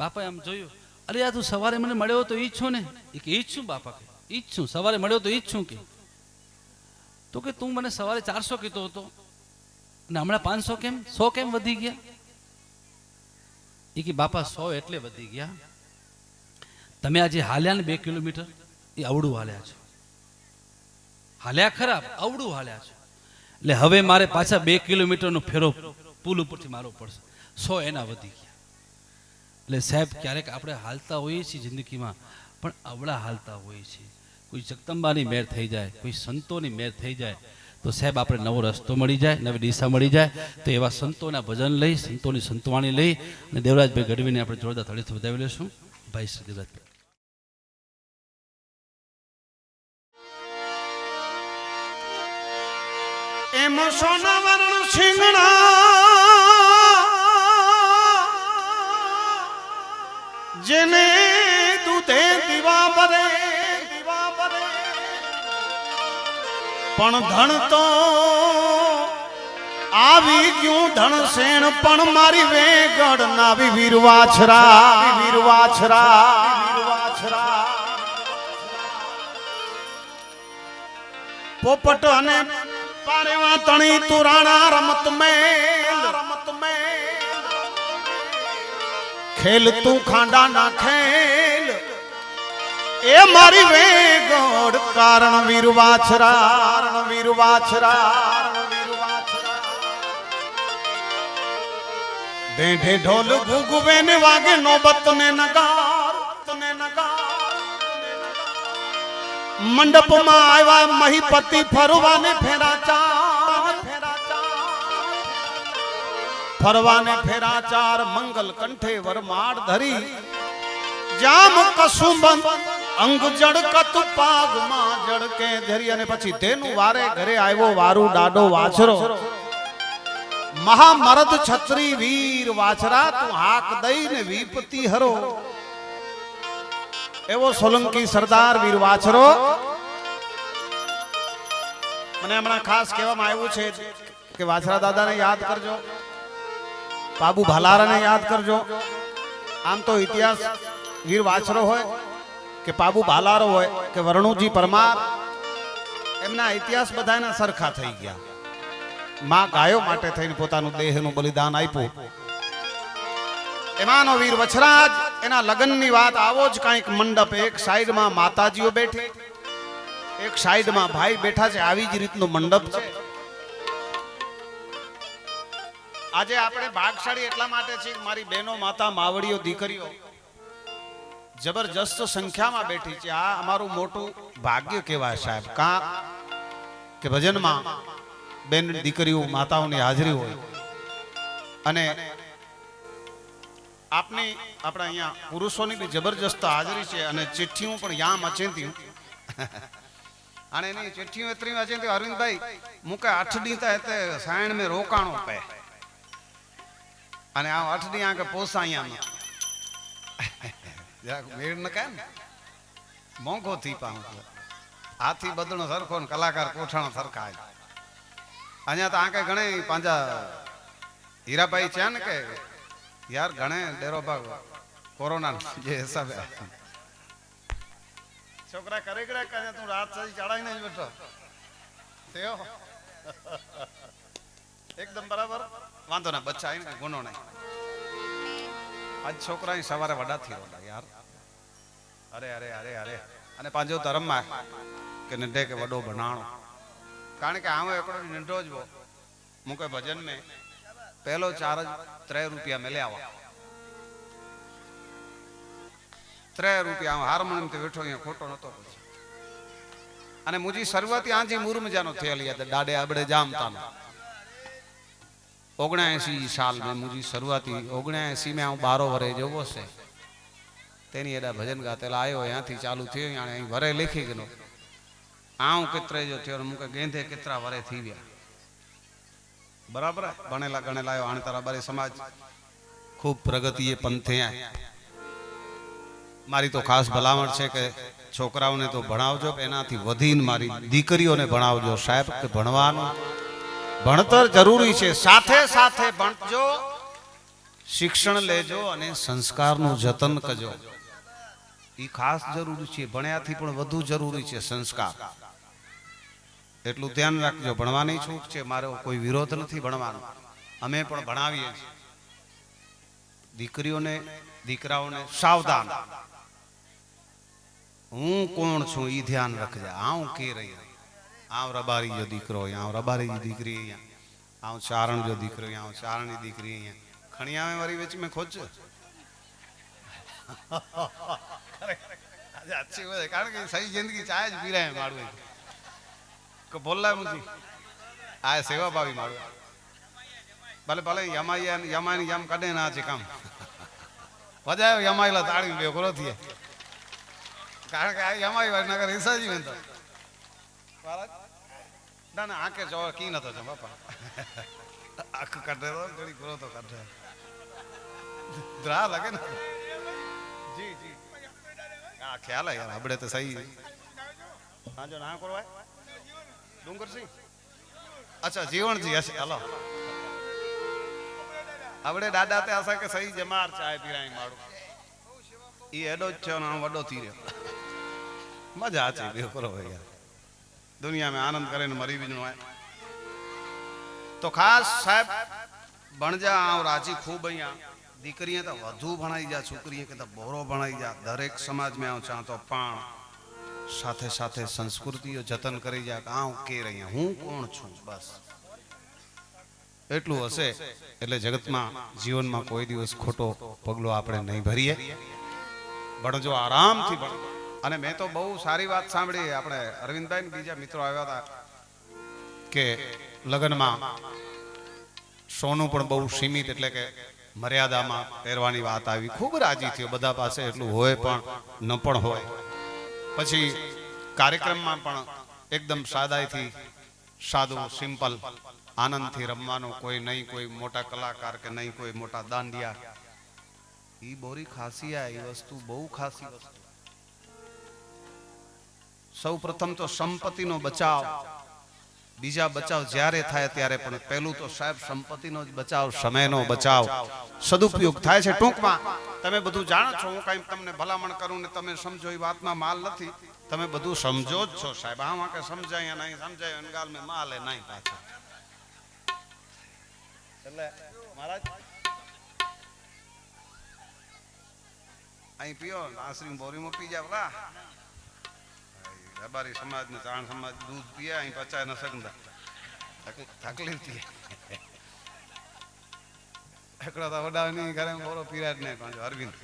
બાપાએ આમ જોયું, અરે આ તું સવારે મને મળ્યો તો ઈ જ છો ને? એ કે ઈ જ છું બાપા, કે ઈ જ છું, સવારે મળ્યો તો ઈ જ છું. કે તો કે તું મને સવારે 400 કીધો હતો અને હમણાં 500 કેમ, 100 કેમ વધી ગયા? એ કે બાપા 100 એટલે વધી ગયા, તમે આજે હાલ્યા ને 2 કિલોમીટર, એ અવળું હાલ્યા છો. હાલ્યા ખરાબ, અવળું હાલ્યા છો. એટલે હવે મારે પાછા 2 કિલોમીટરનો ફેરો પુલ ઉપરથી મારવો પડશે, 100 એના વધી ગયા. એટલે સાહેબ ક્યારેક આપણે હાલતા હોઈએ છીએ જિંદગીમાં, પણ અવળા હાલતા હોઈએ છીએ. કોઈ જગદંબાની મેર થઈ જાય, કોઈ સંતોની મેર થઈ જાય તો સાહેબ આપણે નવો રસ્તો મળી જાય, નવી દિશા મળી જાય. તો એવા સંતોના ભજન લઈ, સંતોની સંતવાણી લઈ અને દેવરાજભાઈ ગઢવીને આપણે જોરદાર તાળીથી વધાવી લઈશું. ભાઈ શ્રી દેવરાજભાઈ. એમ સોના વરણ સિંગણા જેને દૂધે દીવા ભરે, પણ ધણ તો આવી ગયું ધણ સેણ, પણ મારી વેગડ નાવી વીર વાછરા, વીર વાછરા, વીર વાછરા. પોપટ અને પારેવા તણી તુરાણા રમત મેલ, રમત મેલ. ખેલ તું ખાંડા ના ખેલ, એ મારી વેગડ કારણ વીર વાછરા, વીર વાછરા, વીર વાછરા. ઢેઢે ઢોલ ગુગવે ને વાગે નોબત ને નગાર, તને નગાર. મંડપમાં આવ્યા મહીપતિ ફરવાને ફેરા ચાર, ફેરા ચાર. ફરવાને ફેરા ચાર, મંગલ કંઠે વરમાળ ધરી, જામ કસુંબન અંગ જડકત પાગમાં જડકે ધરી. અને પછી તેનું વારે ઘરે આવ્યો વારું ડાડો વાછરો, મહામરદ છત્રી વીર વાછરા, તું હાક દઈને વિપતિ હરો. એવો સોલંકી સરદાર વીર વાછરો. મને હમણાં ખાસ કહેવામાં આવ્યું છે કે વાછરા દાદાને યાદ કરજો, બાબુ ભાલારાને યાદ કરજો. આમ તો ઇતિહાસ વીર વાછરો હોય કે બાબુ ભાલારો હોય કે વરણુજી પરમાર, એમના ઇતિહાસ બધાના સરખા થઈ ગયા. માં ગાયો માટે થઈને પોતાનું દેહનું બલિદાન આપ્યું. એમાંનો વીર વછરાજ, એના લગ્નની વાત આવો જ કાંઈક મંડપ, એક સાઈડમાં માતાજીઓ બેઠી, એક સાઈડમાં ભાઈ બેઠા છે, આવી જ રીતનું મંડપ છે. આજે આપણે ભાગશાળી એટલા માટે છે કે મારી બહેનો, માતા, માવડીઓ, દીકરીઓ જબરજસ્ત સંખ્યામાં બેઠી છે. આ અમારું મોટું ભાગ્ય કહેવાય સાહેબ, કા કે ભજનમાં બેન દીકરીઓ, માતાઓની હાજરી હોય. અને આપની આપણા અહીંયા પુરુષોની બી જબરજસ્ત હાજરી છે. અને ચિઠ્ઠીઓ પણ યામ અચેતી અને એની ચિઠ્ઠીઓ એતરી અચેતી. અરવિંદભાઈ મૂકે 8 દી તે સાયણ મેં રોકાણો પે, અને આ 8 દી આકે પોસા અહીંયા મેળ ન કાય ને મોંઘો થી પાઉં હાથી બદણો સરખો ને કલાકાર કોઠાણો સરખા. અહીંયા તો આકે ઘણે પાંજા હીરાભાઈ છે ને કે યાર ઘણે ડેરો ભાગ કોરોના જે હિસાબે છોકરા કરે કરે કે તું રાત સુધી ચડાઈ નહીં બેઠો તેઓ એકદમ બરાબર વાંધો ના બચ્ચા આવીને ગુનો નહીં. આજ છોકરા સવારે વડાથી રોડા યાર, અરે અરે અરે અરે. અને પાંજો ધર્મમાં કે નંઢે કે વડો બનાણો, કારણ કે આવો એકડો નંઢો જ મૂકે ભજન મેં પહેલો 3 રૂપિયા મેલે આવા 3 રૂપિયા હાર્મોનિયમ થી બેઠો અહીંયા ખોટો નતો. અને મુજી શરૂઆતી આજી મુરમજાનો થયેલી હતી દાડે આબડે જામતાનો 79 સાલ में मुझी शुरुआती 79 में 12 वरे जेवो से तेनी एडा भजन गातेला आयो यहाँ थी चालू थयो याने वरे लिखी गयो आऊं केतरे जो थयो मुके गेंधे केतरा वरे थी गया बराबर है. बनेला गणेला आयो आने तारा बारे समाज खूब प्रगति ये पंथे आए મારી તો ખાસ ભલામણ છે કે છોકરાઓને તો ભણાવજો, એનાથી વધીને મારી દીકરીઓને ભણાવજો સાહેબ, કે ભણવાનું ભણતર જરૂરી છે, સાથે સાથે ભણજો, શિક્ષણ લેજો અને સંસ્કારનું જતન કરજો. એ ખાસ જરૂરી છે. ભણ્યાથી પણ વધુ જરૂરી છે સંસ્કાર. એટલું ધ્યાન રાખજો. ભણવાની છૂટ છે, મારો કોઈ વિરોધ નથી ભણવાનો, અમે પણ ભણાવીએ છીએ. દીકરીઓને દીકરાઓને સાવધાન, હું કોણ છું એ ધ્યાન રાખજે. આવું કે રહી, આવ રબારી જો દીકરો, આવ રબારી દીકરી, અહીંયા આવ ચારણ જો દીકરો, આવ ચારણની દીકરી, અહીંયા ખણિયા વાળી વેચ મેં ખોજ કારણ કે સહી જિંદગી ચાય જ પીરાય મારું કે બોલલા મુજી આ સેવા ભાવી મારું ભલે ભલે યમાની યમ કડે ના છે કામ વજાયો યમાઈલા તાળી બે કરો થઈએ કારણ કે આ યમાઈ વાળી નગર હિસાજી મેં તો ના ના આંકે જો કી નતો છે બાપા આંખ કાઢે તો ઘડી કરો તો કાઢે દ્રા લગે ને જી જી આ ખ્યાલ है यार આપણે તો સહી હા જો ના કરવાય ડુંગરસિંહ अच्छा जीवन जी ऐसे हेलो આપણે દાદા તે આશા કે સહી જમાર ચાય પીરાઈ માડો ઈ એડો છે ના વડો થી રહ્યો મજા છે બે કરો યાર દુનિયા में आनंद करे ने मरी बिजनो है तो खास साहब बन जा आव राजी खूब અહીંયા દીકરીએ તો વધુ ભણાઈ જા, છોકરીએ કે તો બોરો ભણાઈ જા. દરેક સમાજ में આવ ચા તો પણ સાથે સાથે સંસ્કૃતિઓ જતન કરી જા. આવ કે રહ્યા હું કોણ છું, બસ એટલું હશે એટલે જગતમાં જીવનમાં કોઈ દિવસ ખોટો પગલો આપણે નહીં ભરીએ. ભણજો, આરામથી ભણજો. અને મેં તો બહુ સારી વાત સાંભળી, આપણે અરવિંદભાઈ ને બીજા મિત્રો આવ્યા હતા કે લગ્નમાં સોનું પણ બહુ સીમિત એટલે કે મર્યાદામાં પહેરવાની વાત આવી. ખૂબ રાજી થયો, બધા પાસે એટલું હોય પણ ન પણ હોય. પછી કાર્યક્રમમાં પણ એકદમ સાદાઈથી સાદું સિમ્પલ આનંદથી રમવાનું, કોઈ નહીં કોઈ મોટા કલાકાર કે નહીં કોઈ મોટા દાંડિયા. એ બોરી ખાસી આ એ વસ્તુ બહુ ખાસી વસ્તુ. સૌ પ્રથમ તો સંપત્તિનો બચાવ, બીજા બચાવ જ્યારે થાય ત્યારે, પણ પહેલું તો સાહેબ સંપત્તિનો જ બચાવ, સમયનો બચાવ, સદુપયોગ થાય છે. ટૂંકમાં તમે બધું જાણો છો, હું કઈ તમને ભલામણ કરું ને તમે સમજો એ વાતમાં માલ નથી, તમે બધું સમજો જ છો સાહેબ. આમાં કે સમજાય નહીં સમજાય ગાલ મેં માલ હે નહીં પાછો. એટલે મહારાજ અહીં પીઓ આશરી બોરીમાં પી જાવ લા. રબારી સમાજ ને ચાણ સમાજ દૂધ પીએ, અહીં પચાય ન શકતા તકલીફ થી એકડો તો વડા નહીં ઘરે બોરો પીરાજ નહીં પાછો અરવિંદ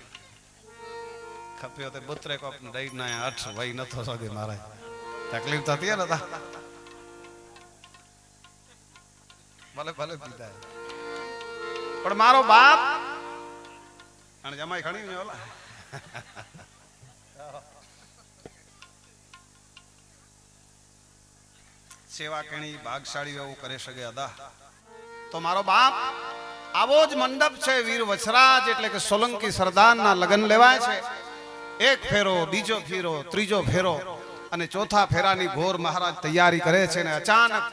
ખપ્યો તો 72 કપ ને દઈ ના 8 વહી નતો સગે મહારાજ. તકલીફ થતી ને તા ભલે ભલે પીતા પણ મારો બાપ અને જમાઈ ખણી ઓલા સેવા કેણી ભાગશાળી એવું કરી શકે અદા. તો મારો બાપ આવો જ મંડપ છે વીર વછરાજ એટલે કે સોલંકી સરદારના લગ્ન લેવાય છે. એક ફેરો, બીજો ફેરો, ત્રીજો ફેરો અને ચોથા ફેરાની ઘોર મહારાજ તૈયારી કરે છે ને અચાનક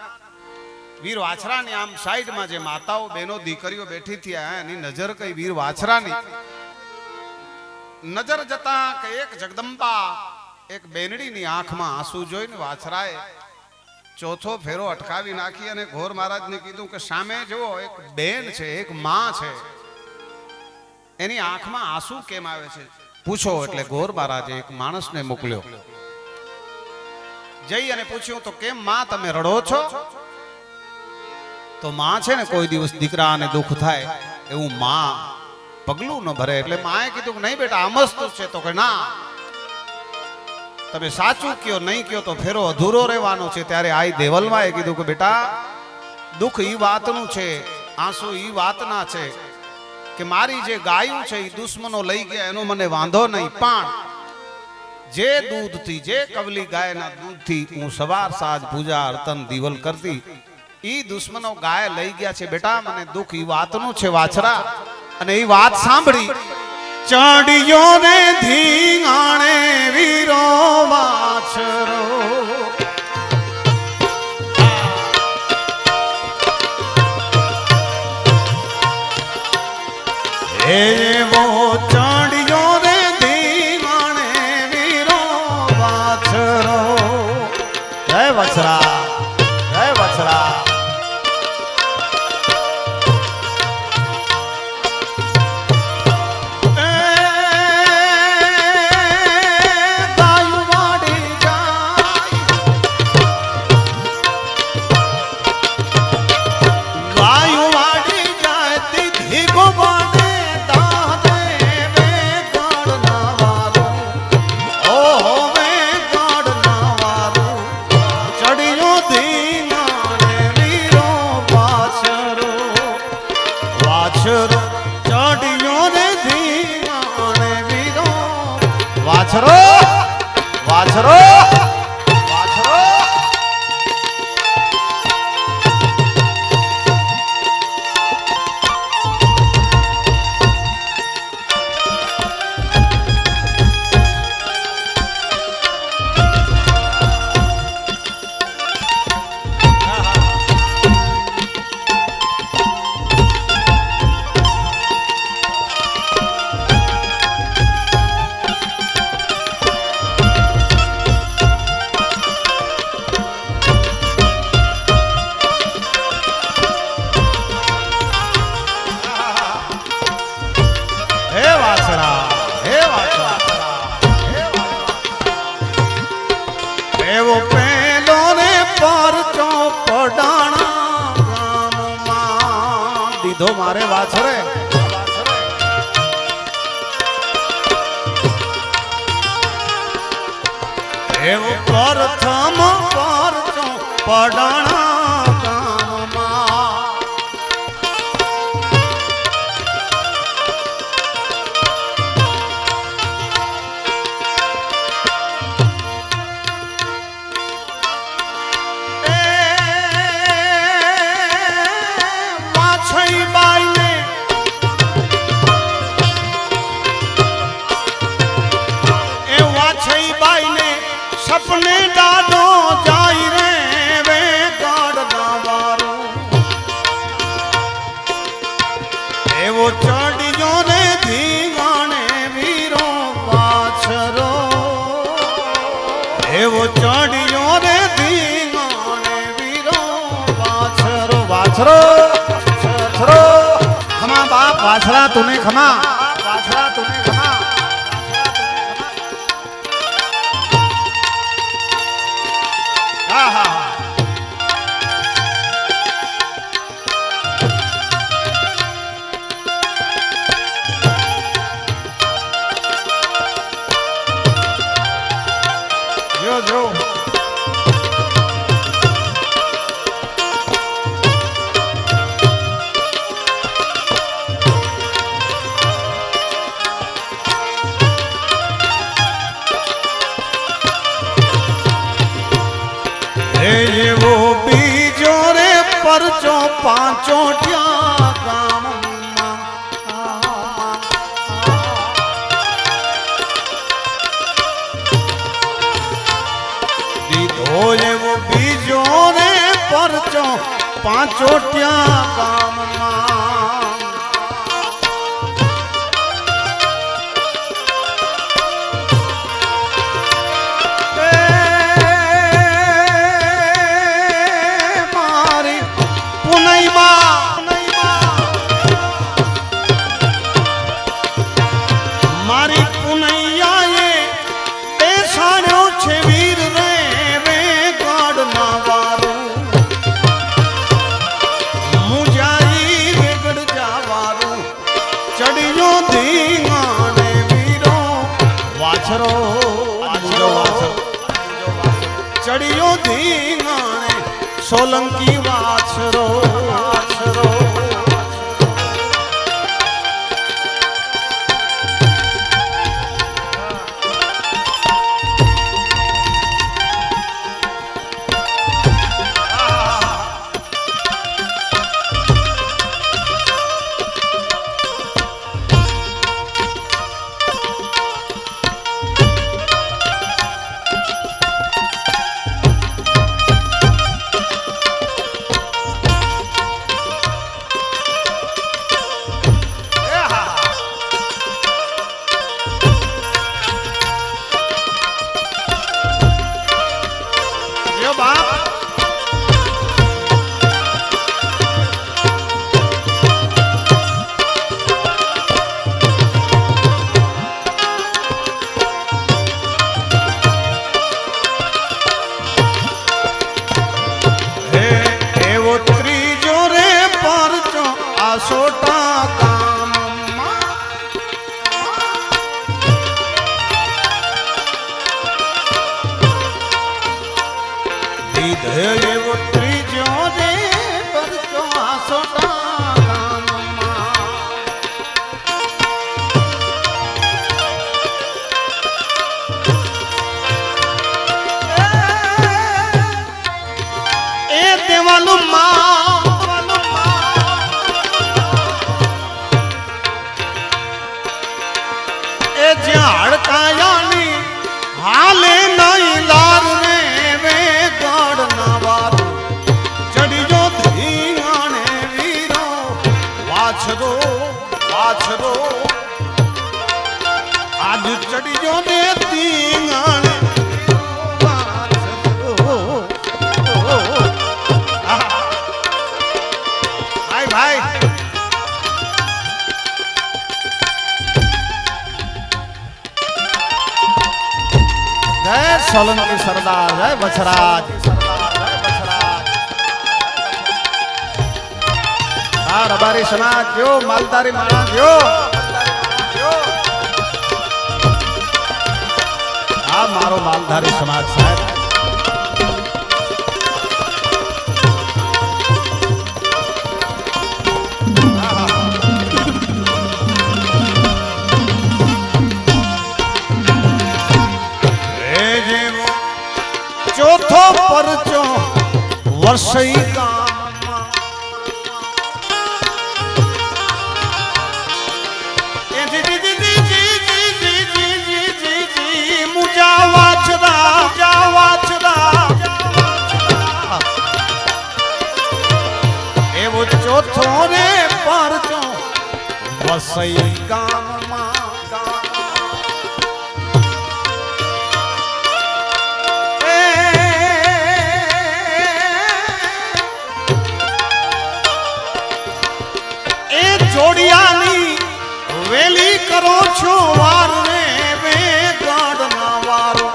વીર વાછરાની આમ સાઈડમાં જે માતાઓ બહેનો દીકરીઓ બેઠી હતી એની નજર કઈ વીર વાછરાની નજર જતા કે એક જગદંબા એક બેનડીની આંખમાં આંસુ જોઈને વાછરાએ ચોથો ફેરો અટકાવી નાખી અને ઘોર મહારાજને કીધું કે સામે જુઓ એક બેન છે, એક માં છે, એની આંખમાં આંસુ કેમ આવે છે પૂછો. એટલે ઘોર મહારાજે એક માણસને મોકલ્યો, જઈ અને પૂછ્યું તો કેમ માં તમે રડો છો? તો માં છે ને કોઈ દિવસ દીકરાને દુઃખ થાય એવું માં પગલું ન ભરે. એટલે માએ કીધું કે નહીં બેટા અમસ્તુ છે. તો કે ના, તમે સાચું કયો, નહીં કયો તો ફેરો અધૂરો રહેવાનો છે. ત્યારે આઈ દેવલમાં એ કીધું કે બેટા દુઃખ ઈ વાતનું છે, આંસુ ઈ વાતના છે કે મારી જે ગાયું છે એ દુશ્મનો લઈ ગયા એનો મને વાંધો નહીં, પણ જે દૂધથી, જે કવલી ગાયના દૂધથી હું સવાર સાંજ પૂજા અર્તન દિવલ કરતી, ઈ દુશ્મનો ગાય લઈ ગયા છે બેટા, મને દુઃખ ઈ વાતનું છે વાછરા. અને એ વાત સાંભળી ચડિયો ને ધીંગાણે વીરો વાછરો એવો ચડિયો રે ધીંગાણે વીરો વાછરો જય વછરા જય વછરા વાછરો વાછરો વાછરો એવો પેલો ને પરચો પડાણા ગામમાં દીધો મારે વાછરે એવો પ્રથમ પરચો પડાણા ગામમાં સપને દાડો જાય રે વે કાઢના વારું એવો ચડિયો ને ધીંગાણે વીરો વાછરો એવો ચડિયો ને ધીંગાણે વીરો વાછરો વાછરો વાછરો ખમા બાપ વાછરા તુને ખમા વાછરા તુને ખમા જો જો એવો બીજો રે પરચો પાંચો ટ્યા ગામમાં દીધો એવો બીજો રે પરચો પાંચો ટ્યા ગામમાં મારી પુનૈયાએ બેસાડ્યો છે વીર રે વે ગાડના વારું મુજાઈ વેગડ જાવારું ચડિયો ધીંગાણે વીરો વાછરો ચડિયો ધીંગાણે સોલંકી વાછરો વાછરો કીધે એવો ત્રીજો રે પરચો આસોટા ગામમાં. એ દેવાનું એ જ્યાં હડકાયાની હાલે નહીં લાર રે વે ગઢ ના વારો ચડીજો ધીંગાણે વીરો વાછરો વાછરો આજ ચડીજો ને ધીંગાણે ભાઈ ભાઈ જય સોલંકી સરદાર જય બછરાજ હા રબારી સમાજ જો માલધારી માણસ જો હા મારો માલધારી સમાજ સાહેબ ચોથો પરચો વર્ષઈ ગામમાં એ જી મુજા વાછરા એવો ચોથો રે પરચો વર્ષઈ ગામમાં જોડિયાની વેલી કરો છો વાર રે વે ગઢ ના વારો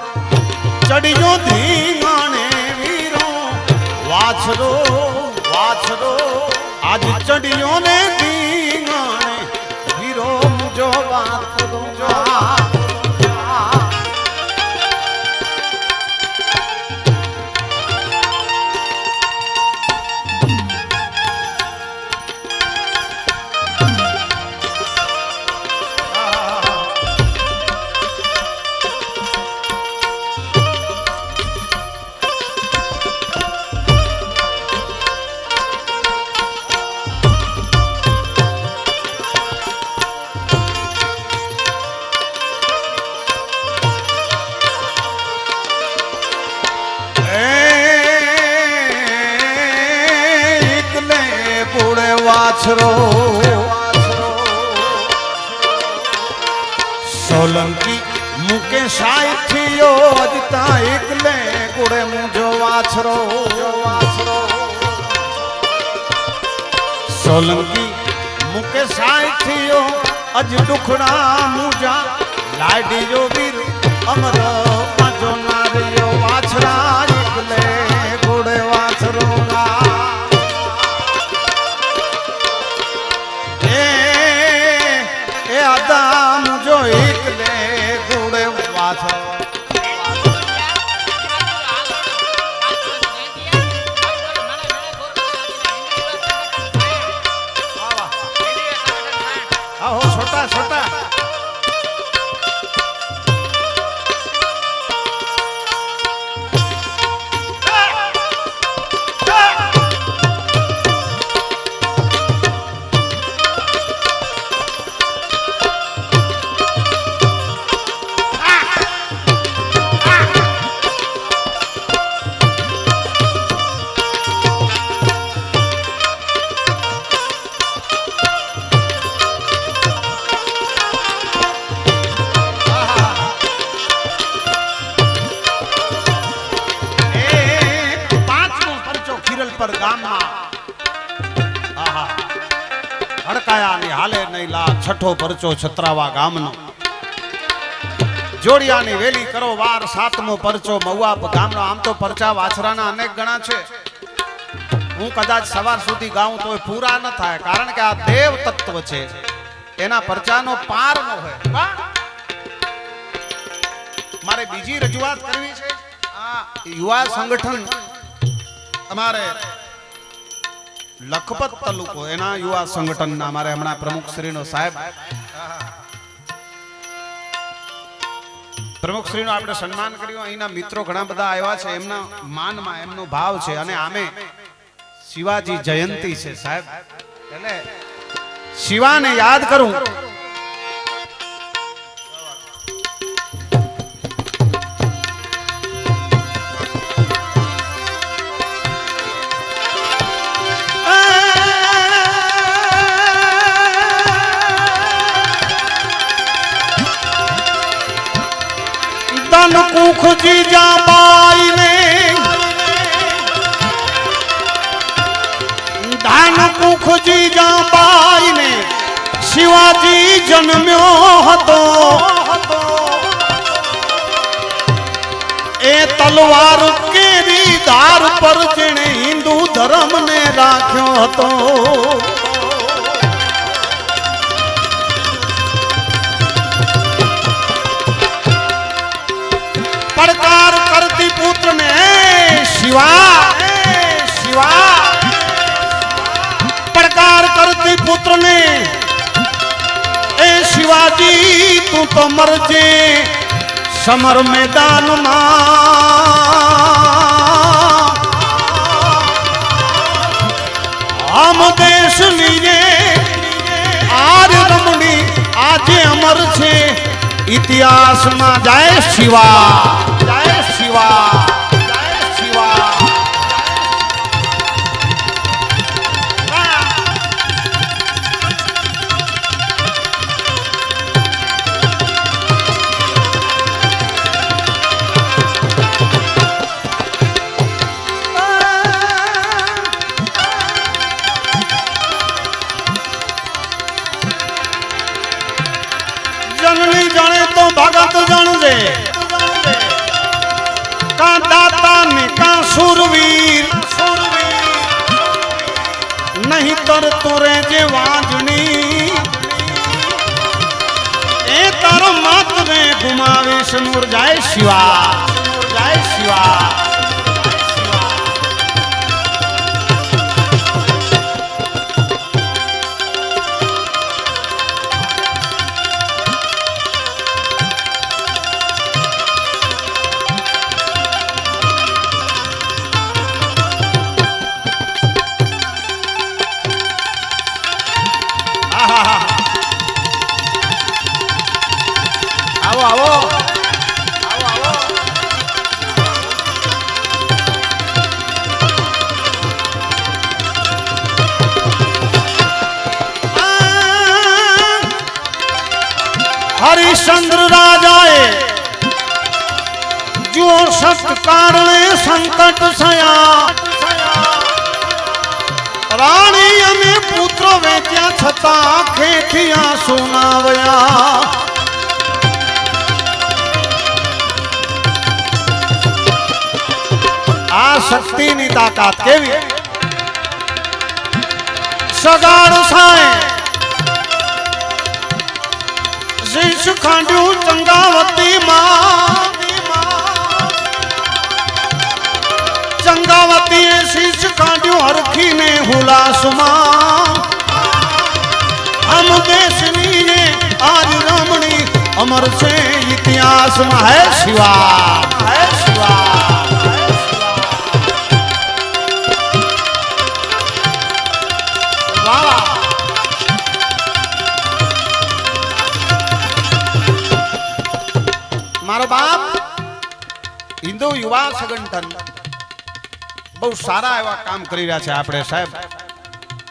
ચડીજો ધીંગાણે વીરો વાછરો વાછરો આજ ચડિયો ને ધીંગાણે વીરો મુજો વાછરો વાછરો સોલંકી મુકે સાયથિયો અજતા એકલે કુડે મુજો વાછરો સોલંકી મુકે સાયથિયો અજ દુખડા મુજા લાડી જો વીર અમર પાજો નારિયો વાછરા એકલે કુડે વાછરો આદમ જો એકલે ગુડે વાછરો આહો છોટા છોટા પર ગામમાં આહા હડકાયાની હાલે નહીં લા છઠ્ઠો પરચો છત્રાવા ગામનો જોડિયાની વેલી કરો વાર સાતમો પરચો મહુઆ ગામનો. આમ તો પરચા વાછરાના અનેક ગણા છે. હું કદાચ સવાર સુધી ગાઉં તો પૂરા ન થાય, કારણ કે આ દેવ તત્વ છે, એના પરચાનો પાર ન હોય. મારે બીજી રજૂઆત કરવી છે. આ યુવા સંગઠન અમારે લખપત તાલુકો એના યુવા સંગઠનના અમારે હમણાં પ્રમુખ શ્રીનો સાહેબ પ્રમુખ શ્રીનો આપણે સન્માન કર્યું. અહીંના મિત્રો ઘણા બધા આવ્યા છે. એમના માનમાં એમનો ભાવ છે અને આમે શિવાજી જયંતી છે સાહેબ, એટલે શિવાને યાદ કરું. કુખજી જાબાઈ ને ધાન કુખજી જાબાઈ ને શિવાજી જન્મ્યો હતો. એ તલવાર કેરી ધાર પર જેણે હિન્દુ ધર્મ ને રાખ્યો હતો. પડકાર કરતી પુત્ર ને શિવા શિવા પડકાર કરતી પુત્ર ને એ શિવાજી તું તો મરજે સમર મેદાનમાં. આમ દેશ લીએ આર રમણી આજે અમર છે ઇતિહાસમાં. જય શિવા જય શિવા જય શિવા. જનની જાણે તો ભગત જાણજે, કા દાતા ને કા સુરવીર. નહીં તર તુરે જે વાંજણી એ તાર માત ને ગુમાવીશ નૂર. જય શિવા જય શિવા. આવો આવો આવો આવો. હરિશ્ચંદ્ર રાજાએ જો સત કારણે સંકટ થયા. રાણી અને પુત્ર વેચ્યા છતાં ખેઠિયા સુનાવ્યા. આ શક્તિની તાકાત કેવી. સગાડ સાય શીશ ખાંડ્યું ચંગાવતી માં. ચંગાવતીએ શીશ ખાંડ્યું હરખીને હુલાસમાં. આમ દેશની આજ રમણી અમર છે ઇતિહાસમાં. હે શિવા હે શિવા. મારો બાપ હિન્દુ યુવા સંગઠન બહુ સારા એવા કામ કરી રહ્યા છે. આપણે સાહેબ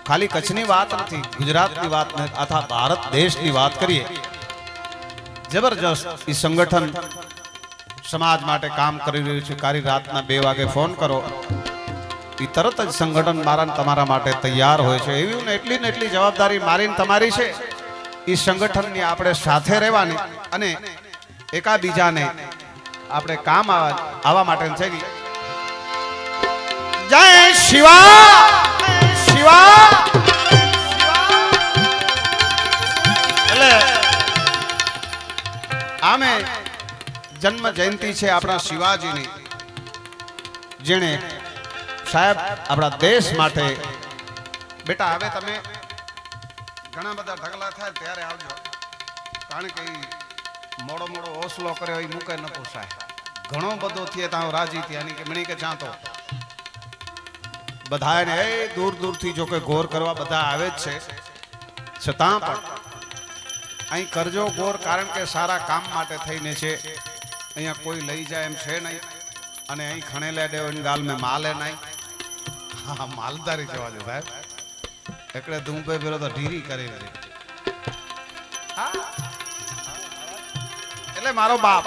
ખાલી કચ્છની વાત નથી, ગુજરાતની વાત નથી, આખા ભારત દેશની વાત કરીએ. જબરજસ્ત એ સંગઠન સમાજ માટે કામ કરી રહ્યું છે. કારી રાતના 2 વાગે ફોન કરો એ તરત જ સંગઠન મારા તમારા માટે તૈયાર હોય છે. એવી ને એટલી જવાબદારી મારી તમારી છે. એ સંગઠનની આપણે સાથે રહેવાની અને એકાબીજાને આપણે કામ આવવા માટે છે. જય શિવા શિવા. એટલે આમે જન્મ જયંતિ છે આપણા શિવાજીની, જેણે સાહેબ આપણા દેશ માટે બેટા હવે તમે ઘણા બધા ઢગલા થાય ત્યારે આવજો, કારણ કે ઈ મોડો મોડો હોસલો કર્યો એ મૂકે ન પૂછાય. ઘણો બધો થયે ત્યાં રાજી થયા કે મણી કે ચાંતો બધાને એ દૂર દૂરથી જો કે ગોર કરવા બધા આવે જ છે, છતાં પણ અહીં કરજો ગોર, કારણ કે સારા કામ માટે થઈને છે. અહીંયા કોઈ લઈ જાય એમ છે નહીં, અને અહીં ખણેલા દેવની ગાલ મેં માલે નહીં. હા માલદારી જવા દે સાહેબ, એકડે ધૂંપે પેલો તો ઢીરી કરી દે. એટલે મારો બાપ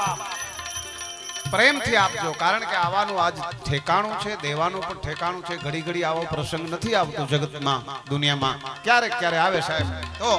પ્રેમથી આપજો, કારણ કે આવાનું આજ ઠેકાણું છે, દેવાનું પણ ઠેકાણું છે. ઘડી ઘડી આવો પ્રસંગ નથી આવતો જગતમાં, દુનિયામાં ક્યારેક ક્યારે આવે સાહેબ. તો